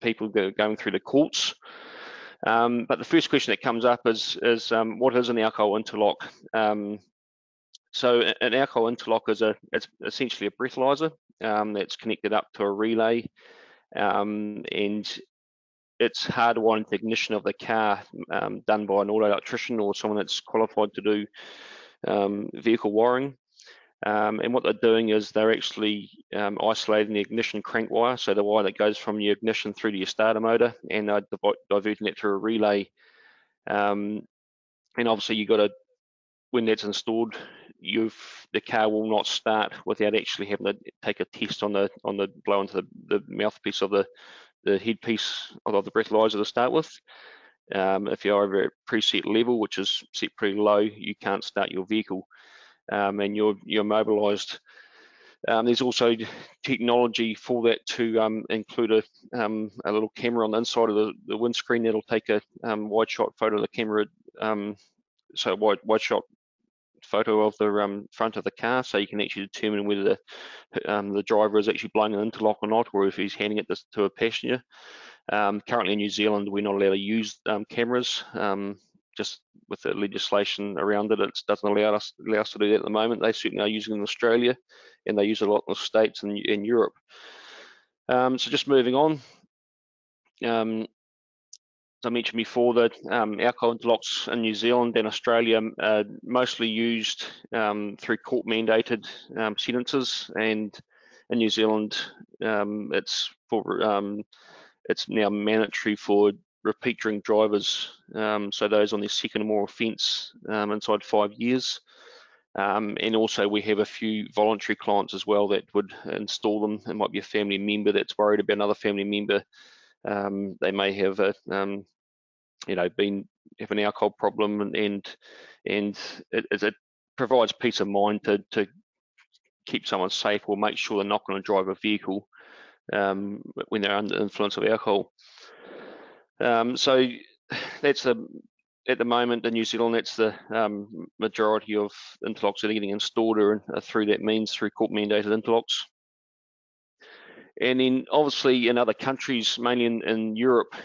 people going through the courts. But the first question that comes up is what is an alcohol interlock? So an alcohol interlock it's essentially a breathalyzer that's connected up to a relay, and it's hardwired into the ignition of the car, done by an auto electrician or someone that's qualified to do vehicle wiring. And what they're doing is they're actually isolating the ignition crank wire, so the wire that goes from your ignition through to your starter motor, and they're diverting it through a relay. And obviously you've got to, when that's installed, the car will not start without actually having to take a test on the blow into the mouthpiece of the headpiece of the breathalyzer to start with. If you're over a preset level, which is set pretty low, you can't start your vehicle. And you're mobilised. There's also technology for that to include a little camera on the inside of the windscreen that'll take a wide shot photo of the camera, so wide shot photo of the front of the car, so you can actually determine whether the driver is actually blowing an interlock or not, or if he's handing it to a passenger. Currently in New Zealand, we're not allowed to use cameras. Just with the legislation around it, it doesn't allow us to do that at the moment. They certainly are using it in Australia, and they use it a lot in the States and in Europe. So just moving on, as I mentioned before, that alcohol interlocks in New Zealand and Australia are mostly used through court-mandated sentences, and in New Zealand, it's now mandatory for repeat drink drivers, so those on their second or more offence inside 5 years. And also we have a few voluntary clients as well that would install them. It might be a family member that's worried about another family member. They may have a, have an alcohol problem, and it provides peace of mind to keep someone safe, or make sure they're not going to drive a vehicle when they're under the influence of alcohol. So that's at the moment in New Zealand, that's the majority of interlocks that are getting installed are through that means, through court mandated interlocks. And then obviously in other countries, mainly in Europe,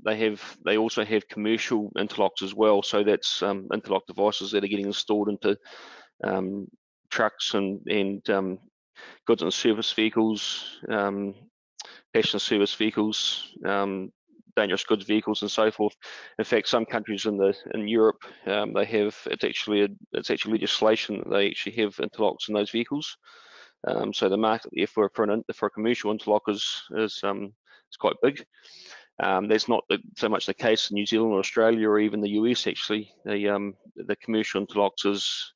they also have commercial interlocks as well. So that's interlock devices that are getting installed into trucks and goods and service vehicles, passenger service vehicles, dangerous goods vehicles, and so forth. In fact, some countries in Europe, they have it's actually legislation that they actually have interlocks in those vehicles. So the market there for a commercial interlock is quite big. That's not so much the case in New Zealand or Australia or even the US. Actually, the commercial interlocks is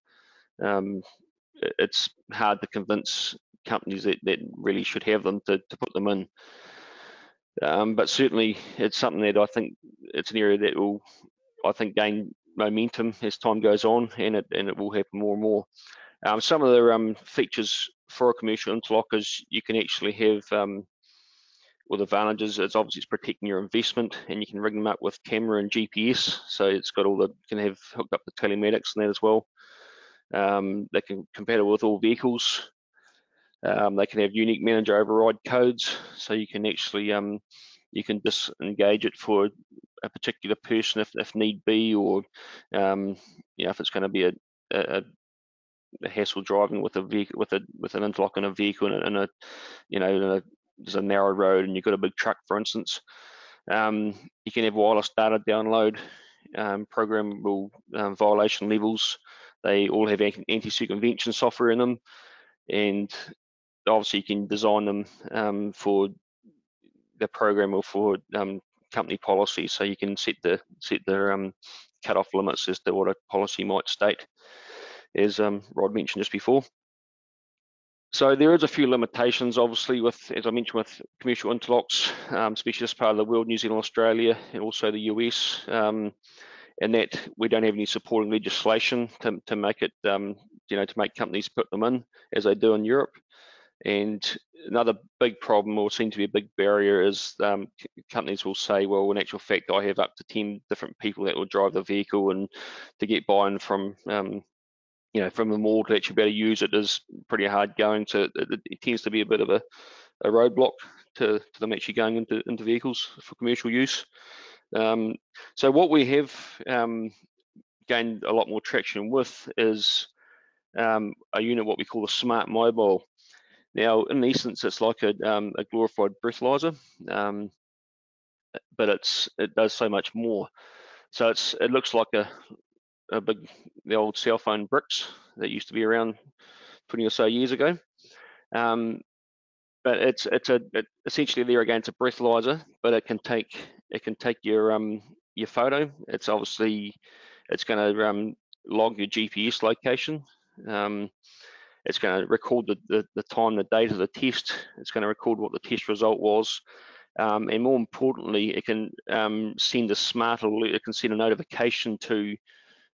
it's hard to convince companies that really should have them to put them in. But certainly it's something that I think it's an area that will, I think, gain momentum as time goes on, and it will happen more and more. Some of the features for a commercial interlock is you can actually have, well, the advantages is obviously it's protecting your investment, and you can rig them up with camera and GPS, so it's got all the, can have hooked up to telematics and that as well. They can compatible with all vehicles. They can have unique manager override codes, so you can actually you can disengage it for a particular person if need be, or if it's going to be a hassle driving with a vehicle with an interlock in a vehicle in a there's a narrow road and you've got a big truck, for instance. You can have wireless data download, programmable violation levels. They all have anti-circumvention software in them, and obviously you can design them for the program or for company policy, so you can set their cut-off limits as to what a policy might state, as Rod mentioned just before. So there is a few limitations, obviously, with, as I mentioned, with commercial interlocks, especially this part of the world, New Zealand, Australia, and also the US, and that we don't have any supporting legislation to make it, to make companies put them in as they do in Europe. And another big problem, or seem to be a big barrier, is companies will say, well, in actual fact, I have up to 10 different people that will drive the vehicle, and to get buy-in from from them all to actually be able to use it is pretty hard going. So it tends to be a bit of a roadblock to them actually going into vehicles for commercial use. So what we have gained a lot more traction with is a unit what we call a smart mobile. Now, in essence, it's like a glorified breathalyzer, but it does so much more. So it looks like the old cell phone bricks that used to be around 20 or so years ago. But it's essentially there again, it's a breathalyzer, but it can take your photo. It's going to log your GPS location. It's going to record the time, the date of the test. It's going to record what the test result was. And more importantly, it can send a smart alert. It can send a notification to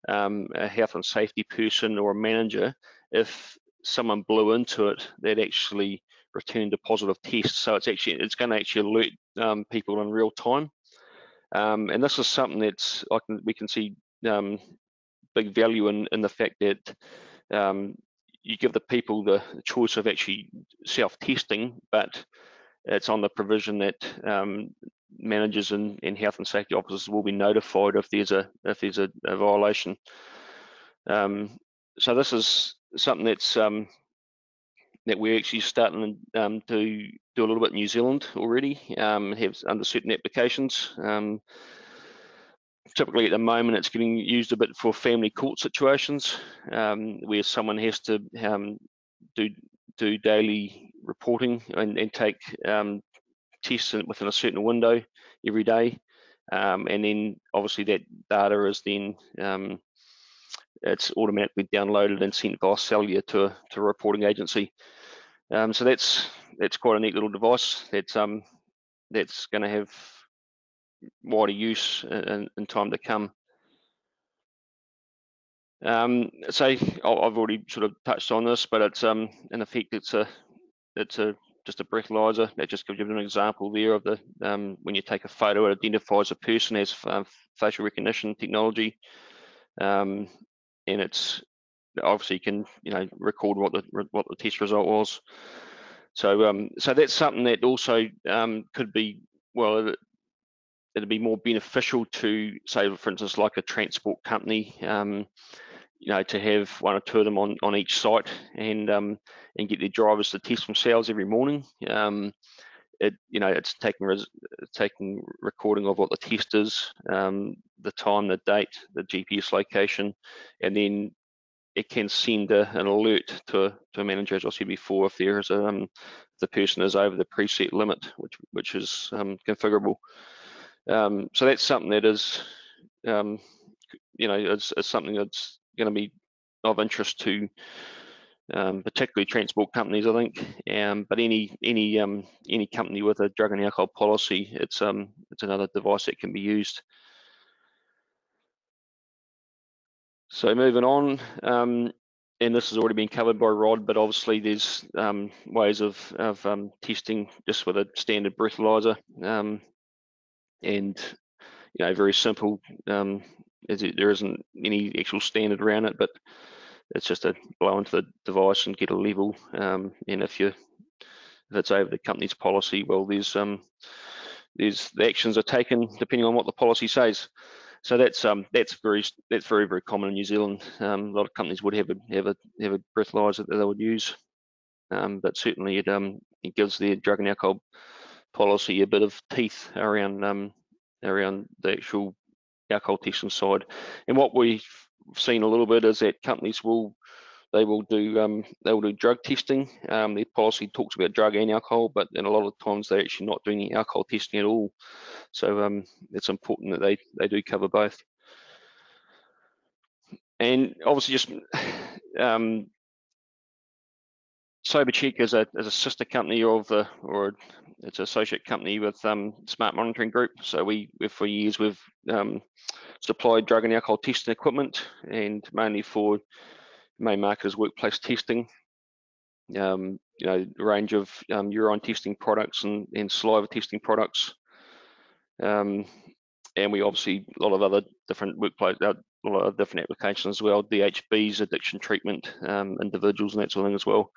a health and safety person or a manager if someone blew into it that actually returned a positive test. So it's going to actually alert people in real time. And this is something that's we can see big value in the fact that you give the people the choice of actually self-testing, but it's on the provision that managers and health and safety officers will be notified if there's a violation. So this is something that's that we're actually starting to do a little bit in New Zealand already. Have under certain applications. Typically at the moment it's getting used a bit for family court situations, where someone has to do daily reporting and take tests within a certain window every day, and then obviously that data is then it's automatically downloaded and sent via cellular to a reporting agency. So that's quite a neat little device that's going to have wider use in time to come. So I've already sort of touched on this, but it's in effect it's just a breathalyzer. That just gives you an example there of the when you take a photo, it identifies a person as facial recognition technology, and it's obviously you can record what the test result was. So so that's something that also could be, well, it'd be more beneficial to, say, for instance, like a transport company, to have one or two of them on each site and get their drivers to test themselves every morning. It's taking recording of what the test is, the time, the date, the GPS location, and then it can send an alert to a manager, as I said before, if there is the person is over the preset limit, which is configurable. So that's something that is, it's something that's going to be of interest to particularly transport companies, I think. But any company with a drug and alcohol policy, it's another device that can be used. So moving on, and this has already been covered by Rod, but obviously there's ways of testing just with a standard breathalyzer, and very simple. There isn't any actual standard around it, but it's just a blow into the device and get a level. And if it's over the company's policy, well, there's the actions are taken depending on what the policy says. So that's very common in New Zealand. A lot of companies would have a breathalyzer that they would use, but certainly it gives their drug and alcohol policy a bit of teeth around the actual alcohol testing side. And what we've seen a little bit is that companies will do drug testing. Their policy talks about drug and alcohol, but then a lot of times they're actually not doing any alcohol testing at all. So it's important that they do cover both. And obviously, just SoberCheck is a sister company or it's an associate company with Smart Monitoring Group. So for years we've supplied drug and alcohol testing equipment, and mainly for main market is workplace testing. A range of urine testing products and saliva testing products. And we obviously a lot of other different workplace, a lot of different applications as well. DHBs, addiction treatment, individuals, and that sort of thing as well.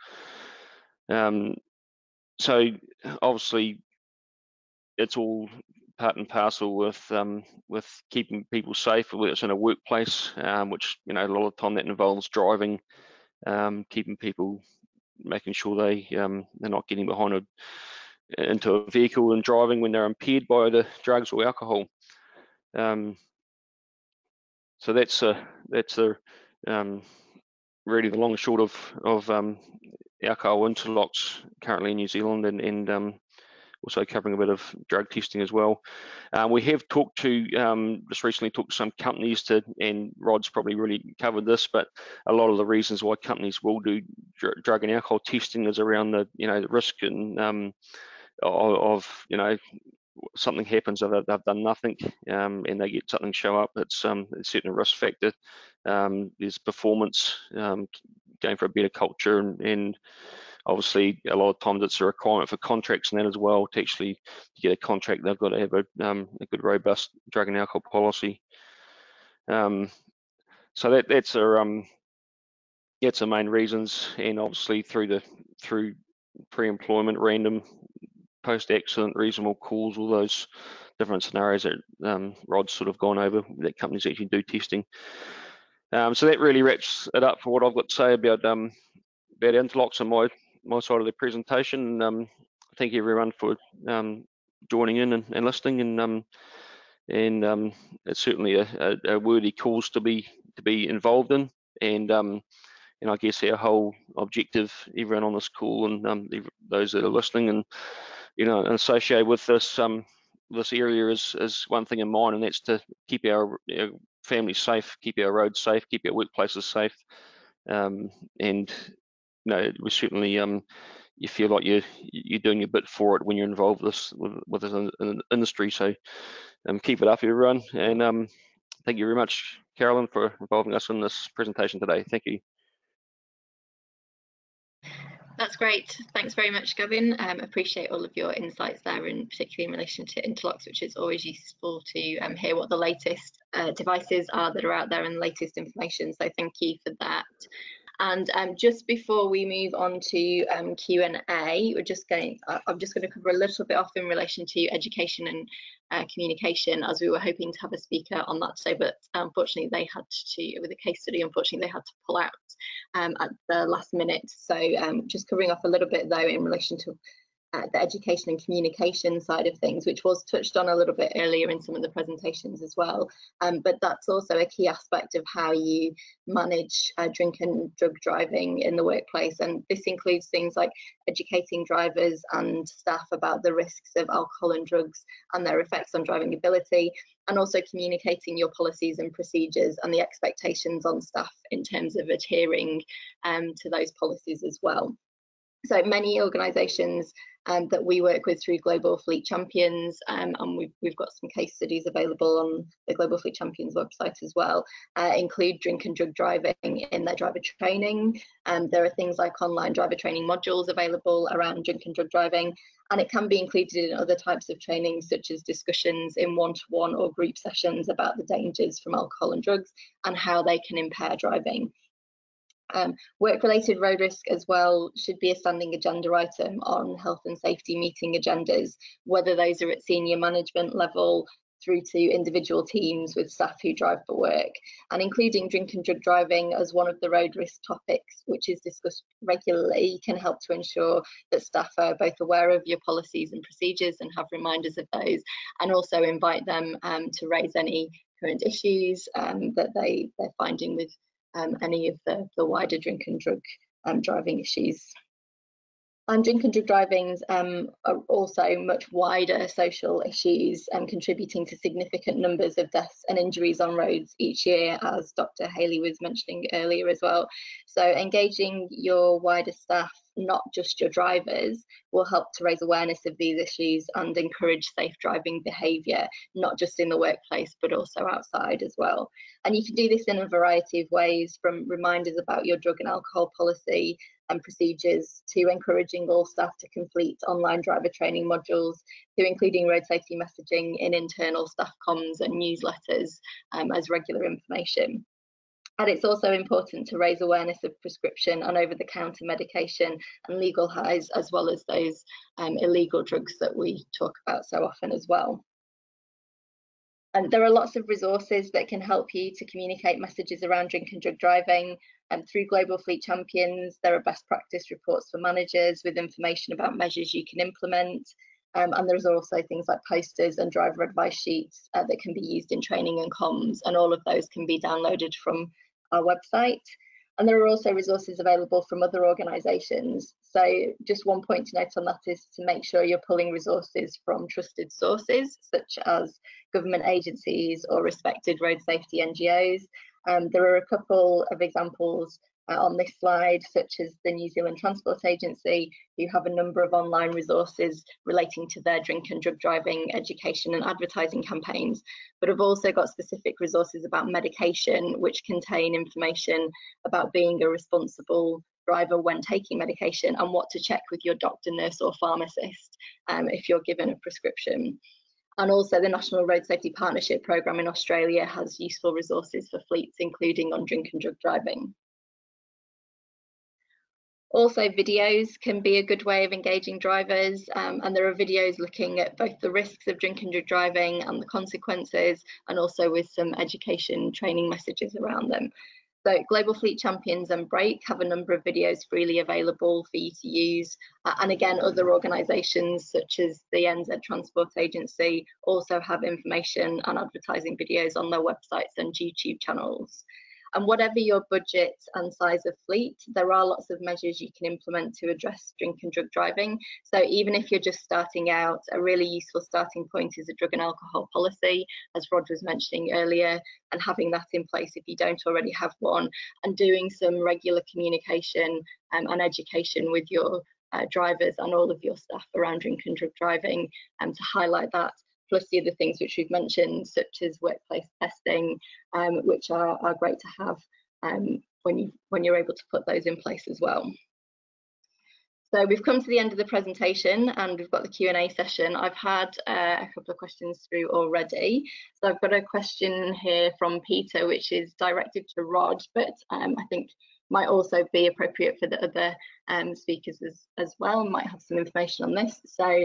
So obviously, it's all part and parcel with keeping people safe, whether it's in a workplace, which a lot of the time that involves driving, keeping people, making sure they're not getting behind into a vehicle and driving when they're impaired by the drugs or alcohol. So that's really the long and short of alcohol interlocks currently in New Zealand, and also covering a bit of drug testing as well. We have just recently talked to some companies and Rod's probably really covered this, but a lot of the reasons why companies will do drug and alcohol testing is around the risk and of something happens, they've done nothing, and they get something show up. It's certainly a risk factor. There's performance, going for a better culture, and obviously a lot of times it's a requirement for contracts and that as well. To actually get a contract, they've got to have a good, robust drug and alcohol policy. So that's the main reasons, and obviously through pre-employment, random, post-accident, reasonable calls, all those different scenarios that Rod's sort of gone over that companies actually do testing. So that really wraps it up for what I've got to say about interlocks on my side of the presentation. Thank you everyone for joining in and listening, and it's certainly a worthy cause to be involved in, and I guess our whole objective, everyone on this call and those that are listening and associated with this this area is one thing in mind, and that's to keep our families safe, keep our roads safe, keep our workplaces safe, and we certainly you feel like you're doing a bit for it when you're involved with this in industry. So keep it up, everyone, and thank you very much, Carolyn, for involving us in this presentation today. Thank you. That's great. Thanks very much, Gavin. Appreciate all of your insights there, and particularly in relation to interlocks, which is always useful to hear what the latest devices are that are out there and the latest information. So thank you for that. And just before we move on to Q&A, I'm just going to cover a little bit off in relation to education and communication, as we were hoping to have a speaker on that today, but unfortunately they had to, with a case study, unfortunately they had to pull out at the last minute. So just covering off a little bit though in relation to the education and communication side of things, which was touched on a little bit earlier in some of the presentations as well. But that's also a key aspect of how you manage drink and drug driving in the workplace. And this includes things like educating drivers and staff about the risks of alcohol and drugs and their effects on driving ability, and also communicating your policies and procedures and the expectations on staff in terms of adhering to those policies as well. So many organisations that we work with through Global Fleet Champions, and we've got some case studies available on the Global Fleet Champions website as well, include drink and drug driving in their driver training. There are things like online driver training modules available around drink and drug driving, and it can be included in other types of training, such as discussions in one-to-one or group sessions about the dangers from alcohol and drugs and how they can impair driving. Work-related road risk as well should be a standing agenda item on health and safety meeting agendas, whether those are at senior management level through to individual teams with staff who drive for work, and including drink and drug driving as one of the road risk topics, which is discussed regularly, can help to ensure that staff are both aware of your policies and procedures and have reminders of those, and also invite them to raise any current issues that they're finding with any of the wider drink and drug driving issues. And drink and drug driving are also much wider social issues, contributing to significant numbers of deaths and injuries on roads each year, as Dr. Haley was mentioning earlier as well. So engaging your wider staff, not just your drivers, will help to raise awareness of these issues and encourage safe driving behaviour, not just in the workplace, but also outside as well. And you can do this in a variety of ways, from reminders about your drug and alcohol policy and procedures, to encouraging all staff to complete online driver training modules, to including road safety messaging in internal staff comms and newsletters as regular information. And it's also important to raise awareness of prescription and over-the-counter medication and legal highs, as well as those illegal drugs that we talk about so often as well. And there are lots of resources that can help you to communicate messages around drink and drug driving. And through Global Fleet Champions, there are best practice reports for managers with information about measures you can implement. And there's also things like posters and driver advice sheets that can be used in training and comms, and all of those can be downloaded from our website. And there are also resources available from other organisations. So just one point to note on that is to make sure you're pulling resources from trusted sources, such as government agencies or respected road safety NGOs. There are a couple of examples on this slide, such as the New Zealand Transport Agency, who have a number of online resources relating to their drink and drug driving education and advertising campaigns, but have also got specific resources about medication, which contain information about being a responsible driver when taking medication and what to check with your doctor, nurse or pharmacist if you're given a prescription. And also the National Road Safety Partnership Programme in Australia has useful resources for fleets, including on drink and drug driving. Also, videos can be a good way of engaging drivers, and there are videos looking at both the risks of drink and drug driving and the consequences, and also with some education training messages around them. So Global Fleet Champions and Brake have a number of videos freely available for you to use. And again, other organisations such as the NZ Transport Agency also have information and advertising videos on their websites and YouTube channels. And whatever your budget and size of fleet, there are lots of measures you can implement to address drink and drug driving. So even if you're just starting out, a really useful starting point is a drug and alcohol policy, as Rod was mentioning earlier, and having that in place if you don't already have one, and doing some regular communication and education with your drivers and all of your staff around drink and drug driving, to highlight that, plus the other things which we've mentioned, such as workplace testing, which are great to have when you're able to put those in place as well. So we've come to the end of the presentation and we've got the Q&A session. I've had a couple of questions through already. So I've got a question here from Peter, which is directed to Rod, but I think might also be appropriate for the other speakers as well, might have some information on this. So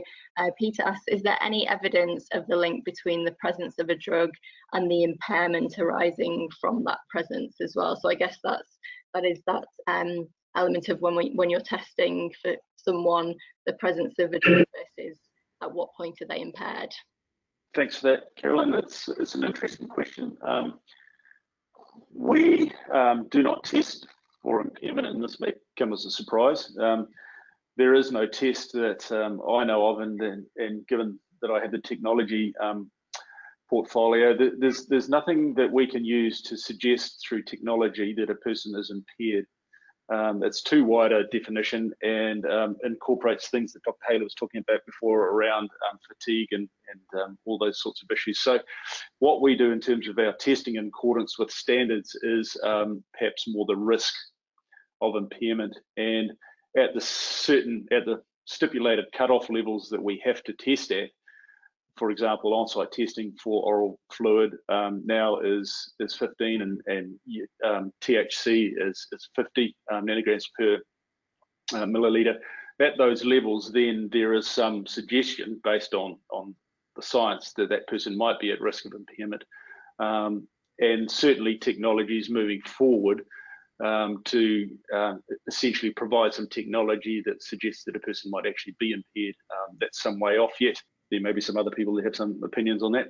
Peter asks, is there any evidence of the link between the presence of a drug and the impairment arising from that presence as well? So I guess that is that element of when you're testing for someone, the presence of a drug versus at what point are they impaired? Thanks for that, Carolyn. It's an interesting question. We do not test for impairment, and this may come as a surprise. There is no test that I know of, and given that I have the technology portfolio, there's nothing that we can use to suggest through technology that a person is impaired. It's too wide a definition and incorporates things that Dr. Taylor was talking about before around fatigue and all those sorts of issues. So what we do in terms of our testing in accordance with standards is perhaps more the risk of impairment, and at the stipulated cutoff levels that we have to test at. For example, on-site testing for oral fluid now is 15, and THC is 50 nanograms per milliliter. At those levels, then there is some suggestion based on the science that that person might be at risk of impairment. And certainly technology is moving forward to essentially provide some technology that suggests that a person might actually be impaired. That's some way off yet. There may be some other people that have some opinions on that.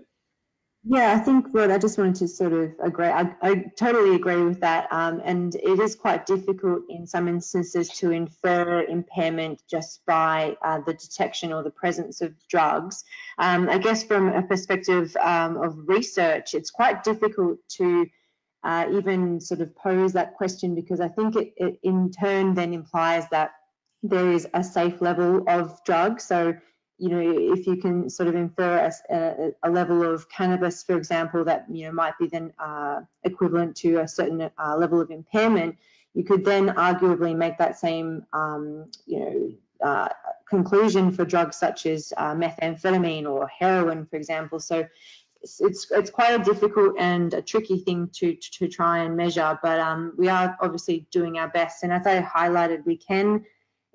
Yeah, I think, Rod, I just wanted to sort of agree. I totally agree with that. And it is quite difficult in some instances to infer impairment just by the detection or the presence of drugs. I guess from a perspective of research, it's quite difficult to even sort of pose that question, because I think it in turn then implies that there is a safe level of drug. So, you know, if you can sort of infer a level of cannabis, for example, that, you know, might be then equivalent to a certain level of impairment, you could then arguably make that same, conclusion for drugs such as methamphetamine or heroin, for example. So it's quite a difficult and a tricky thing to try and measure, but we are obviously doing our best. And as I highlighted, we can,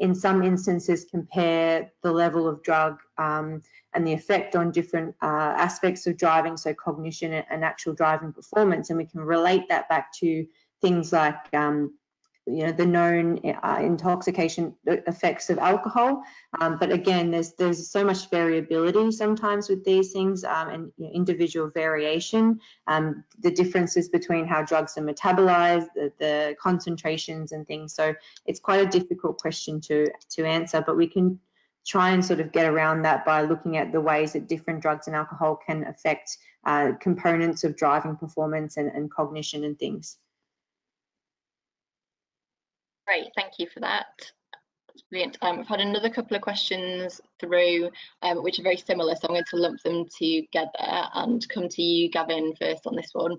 in some instances, compare the level of drug and the effect on different aspects of driving, so cognition and actual driving performance, and we can relate that back to things like the known intoxication effects of alcohol. But again, there's so much variability sometimes with these things, and individual variation. The differences between how drugs are metabolized, the concentrations and things. So it's quite a difficult question to answer, but we can try and sort of get around that by looking at the ways that different drugs and alcohol can affect components of driving performance and cognition and things. Great, thank you for that. That's brilliant. We've had another couple of questions through which are very similar, so I'm going to lump them together and come to you, Gavin, first on this one,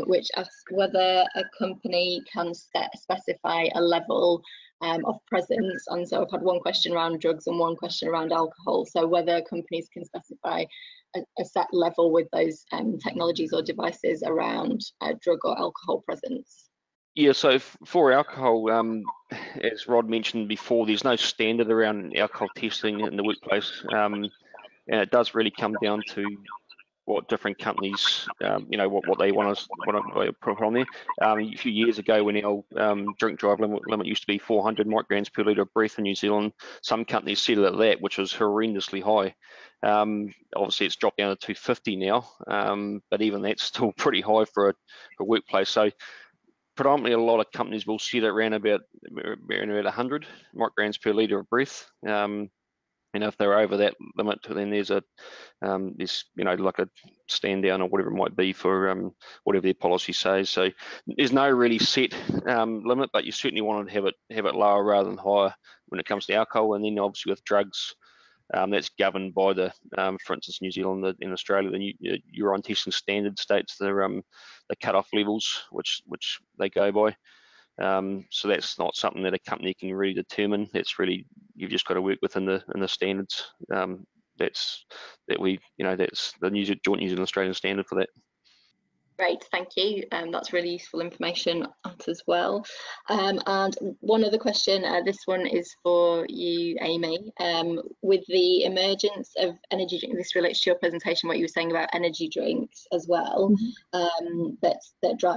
which asks whether a company can specify a level of presence. And so I've had one question around drugs and one question around alcohol. So whether companies can specify a set level with those technologies or devices around drug or alcohol presence. Yeah, so for alcohol, as Rod mentioned before, there's no standard around alcohol testing in the workplace, and it does really come down to what different companies, what they want to put on there. A few years ago, when our drink drive limit used to be 400 micrograms per litre of breath in New Zealand, some companies set it at that, which was horrendously high. Obviously, it's dropped down to 250 now, but even that's still pretty high for a workplace. So predominantly a lot of companies will set it around about 100 micrograms per litre of breath. And if they're over that limit, then there's like a stand down or whatever it might be for whatever their policy says. So there's no really set limit, but you certainly want to have it lower rather than higher when it comes to alcohol. And then obviously with drugs, that's governed by the, for instance, New Zealand and Australia, the urine testing standard states the cut-off levels which they go by. So that's not something that a company can really determine. That's really, you've just got to work within the standards. That's the Joint New Zealand Australian standard for that. Great, thank you. That's really useful information as well. And one other question, this one is for you, Amy. With the emergence of energy drinks, this relates to your presentation, what you were saying about energy drinks as well, that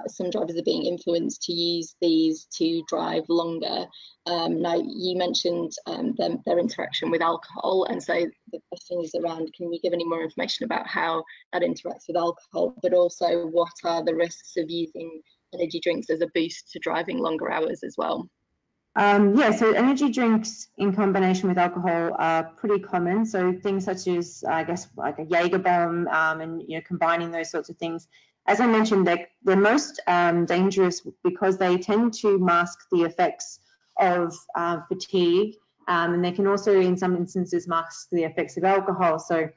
some drivers are being influenced to use these to drive longer. Now, you mentioned their interaction with alcohol, and so the question is around, can you give any more information about how that interacts with alcohol, but also what are the risks of using energy drinks as a boost to driving longer hours as well? Yeah, so energy drinks in combination with alcohol are pretty common. So things such as, I guess, like a Jaeger bomb, and combining those sorts of things. As I mentioned, they're most dangerous because they tend to mask the effects of fatigue, and they can also, in some instances, mask the effects of alcohol. So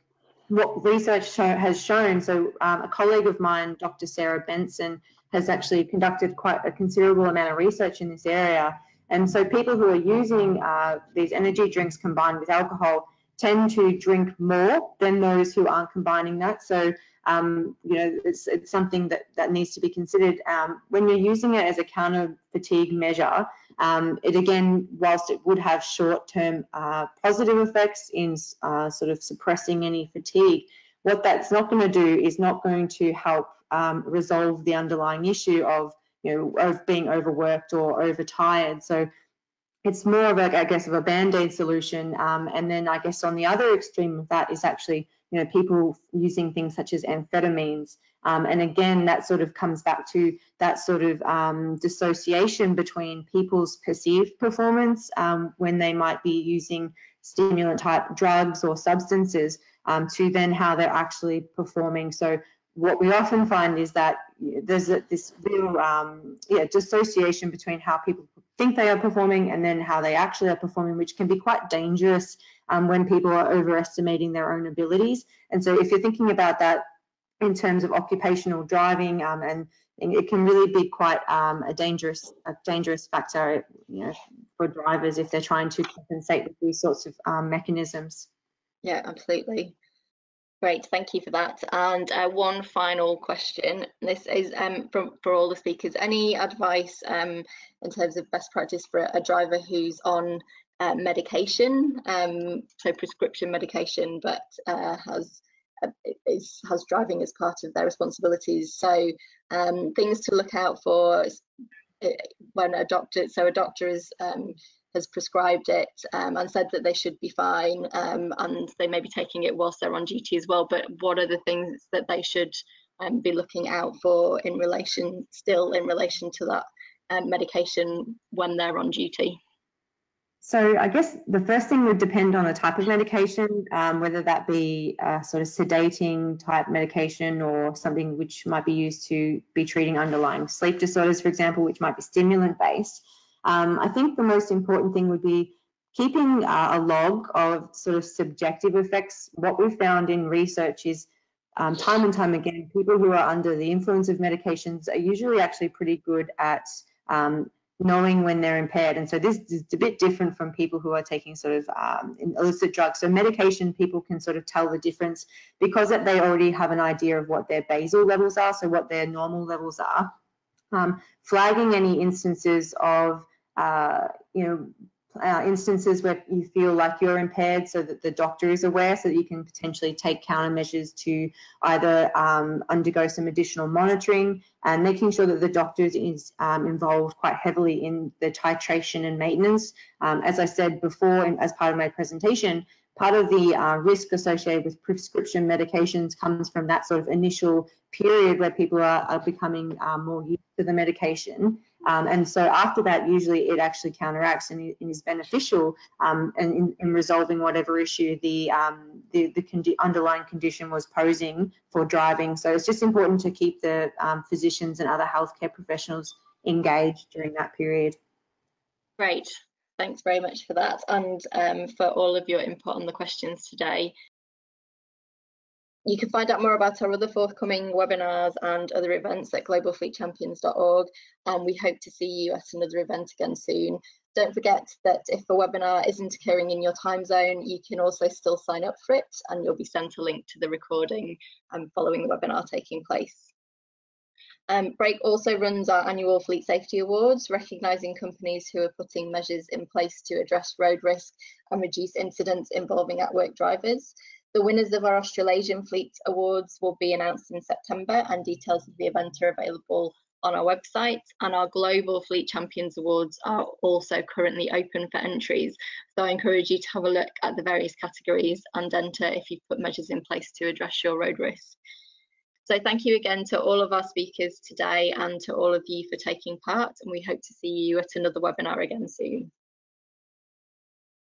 what research has shown, so a colleague of mine, Dr. Sarah Benson, has actually conducted quite a considerable amount of research in this area. And so people who are using these energy drinks combined with alcohol tend to drink more than those who aren't combining that. So, it's something that needs to be considered. When you're using it as a counter fatigue measure, it again, whilst it would have short-term positive effects in sort of suppressing any fatigue, what that's not going to do is not going to help resolve the underlying issue of being overworked or overtired. So it's more of a Band-Aid solution. And then I guess on the other extreme of that is actually, people using things such as amphetamines. And again, that sort of comes back to that sort of dissociation between people's perceived performance when they might be using stimulant type drugs or substances to then how they're actually performing. So what we often find is that there's this real dissociation between how people think they are performing and then how they actually are performing, which can be quite dangerous when people are overestimating their own abilities. And so if you're thinking about that in terms of occupational driving, and it can really be quite a dangerous factor, for drivers if they're trying to compensate with these sorts of mechanisms. Yeah, absolutely. Great, thank you for that. And one final question. This is for all the speakers. Any advice in terms of best practice for a driver who's on medication, so prescription medication, but has driving as part of their responsibilities? So things to look out for when a doctor has prescribed it and said that they should be fine, and they may be taking it whilst they're on duty as well, but what are the things that they should be looking out for in relation to that medication when they're on duty? So I guess the first thing would depend on the type of medication, whether that be sort of sedating type medication or something which might be used to be treating underlying sleep disorders, for example, which might be stimulant based. I think the most important thing would be keeping a log of sort of subjective effects. What we've found in research is time and time again, people who are under the influence of medications are usually actually pretty good at knowing when they're impaired. And so this is a bit different from people who are taking sort of illicit drugs. So medication, people can sort of tell the difference because they already have an idea of what their basal levels are, so what their normal levels are. Flagging any instances of instances where you feel like you're impaired so that the doctor is aware, so that you can potentially take countermeasures to either undergo some additional monitoring and making sure that the doctor is involved quite heavily in the titration and maintenance. As I said before, as part of my presentation, part of the risk associated with prescription medications comes from that sort of initial period where people are becoming more used to the medication. And so after that, usually it actually counteracts and is beneficial in resolving whatever issue the underlying condition was posing for driving. So it's just important to keep the physicians and other healthcare professionals engaged during that period. Great, thanks very much for that, and for all of your input on the questions today. You can find out more about our other forthcoming webinars and other events at globalfleetchampions.org, and we hope to see you at another event again soon. Don't forget that if a webinar isn't occurring in your time zone, you can also still sign up for it, and you'll be sent a link to the recording following the webinar taking place. Brake also runs our annual Fleet Safety Awards, recognising companies who are putting measures in place to address road risk and reduce incidents involving at-work drivers. The winners of our Australasian Fleet Awards will be announced in September, and details of the event are available on our website. And our Global Fleet Champions Awards are also currently open for entries. So I encourage you to have a look at the various categories and enter if you've put measures in place to address your road risk. So thank you again to all of our speakers today and to all of you for taking part, and we hope to see you at another webinar again soon.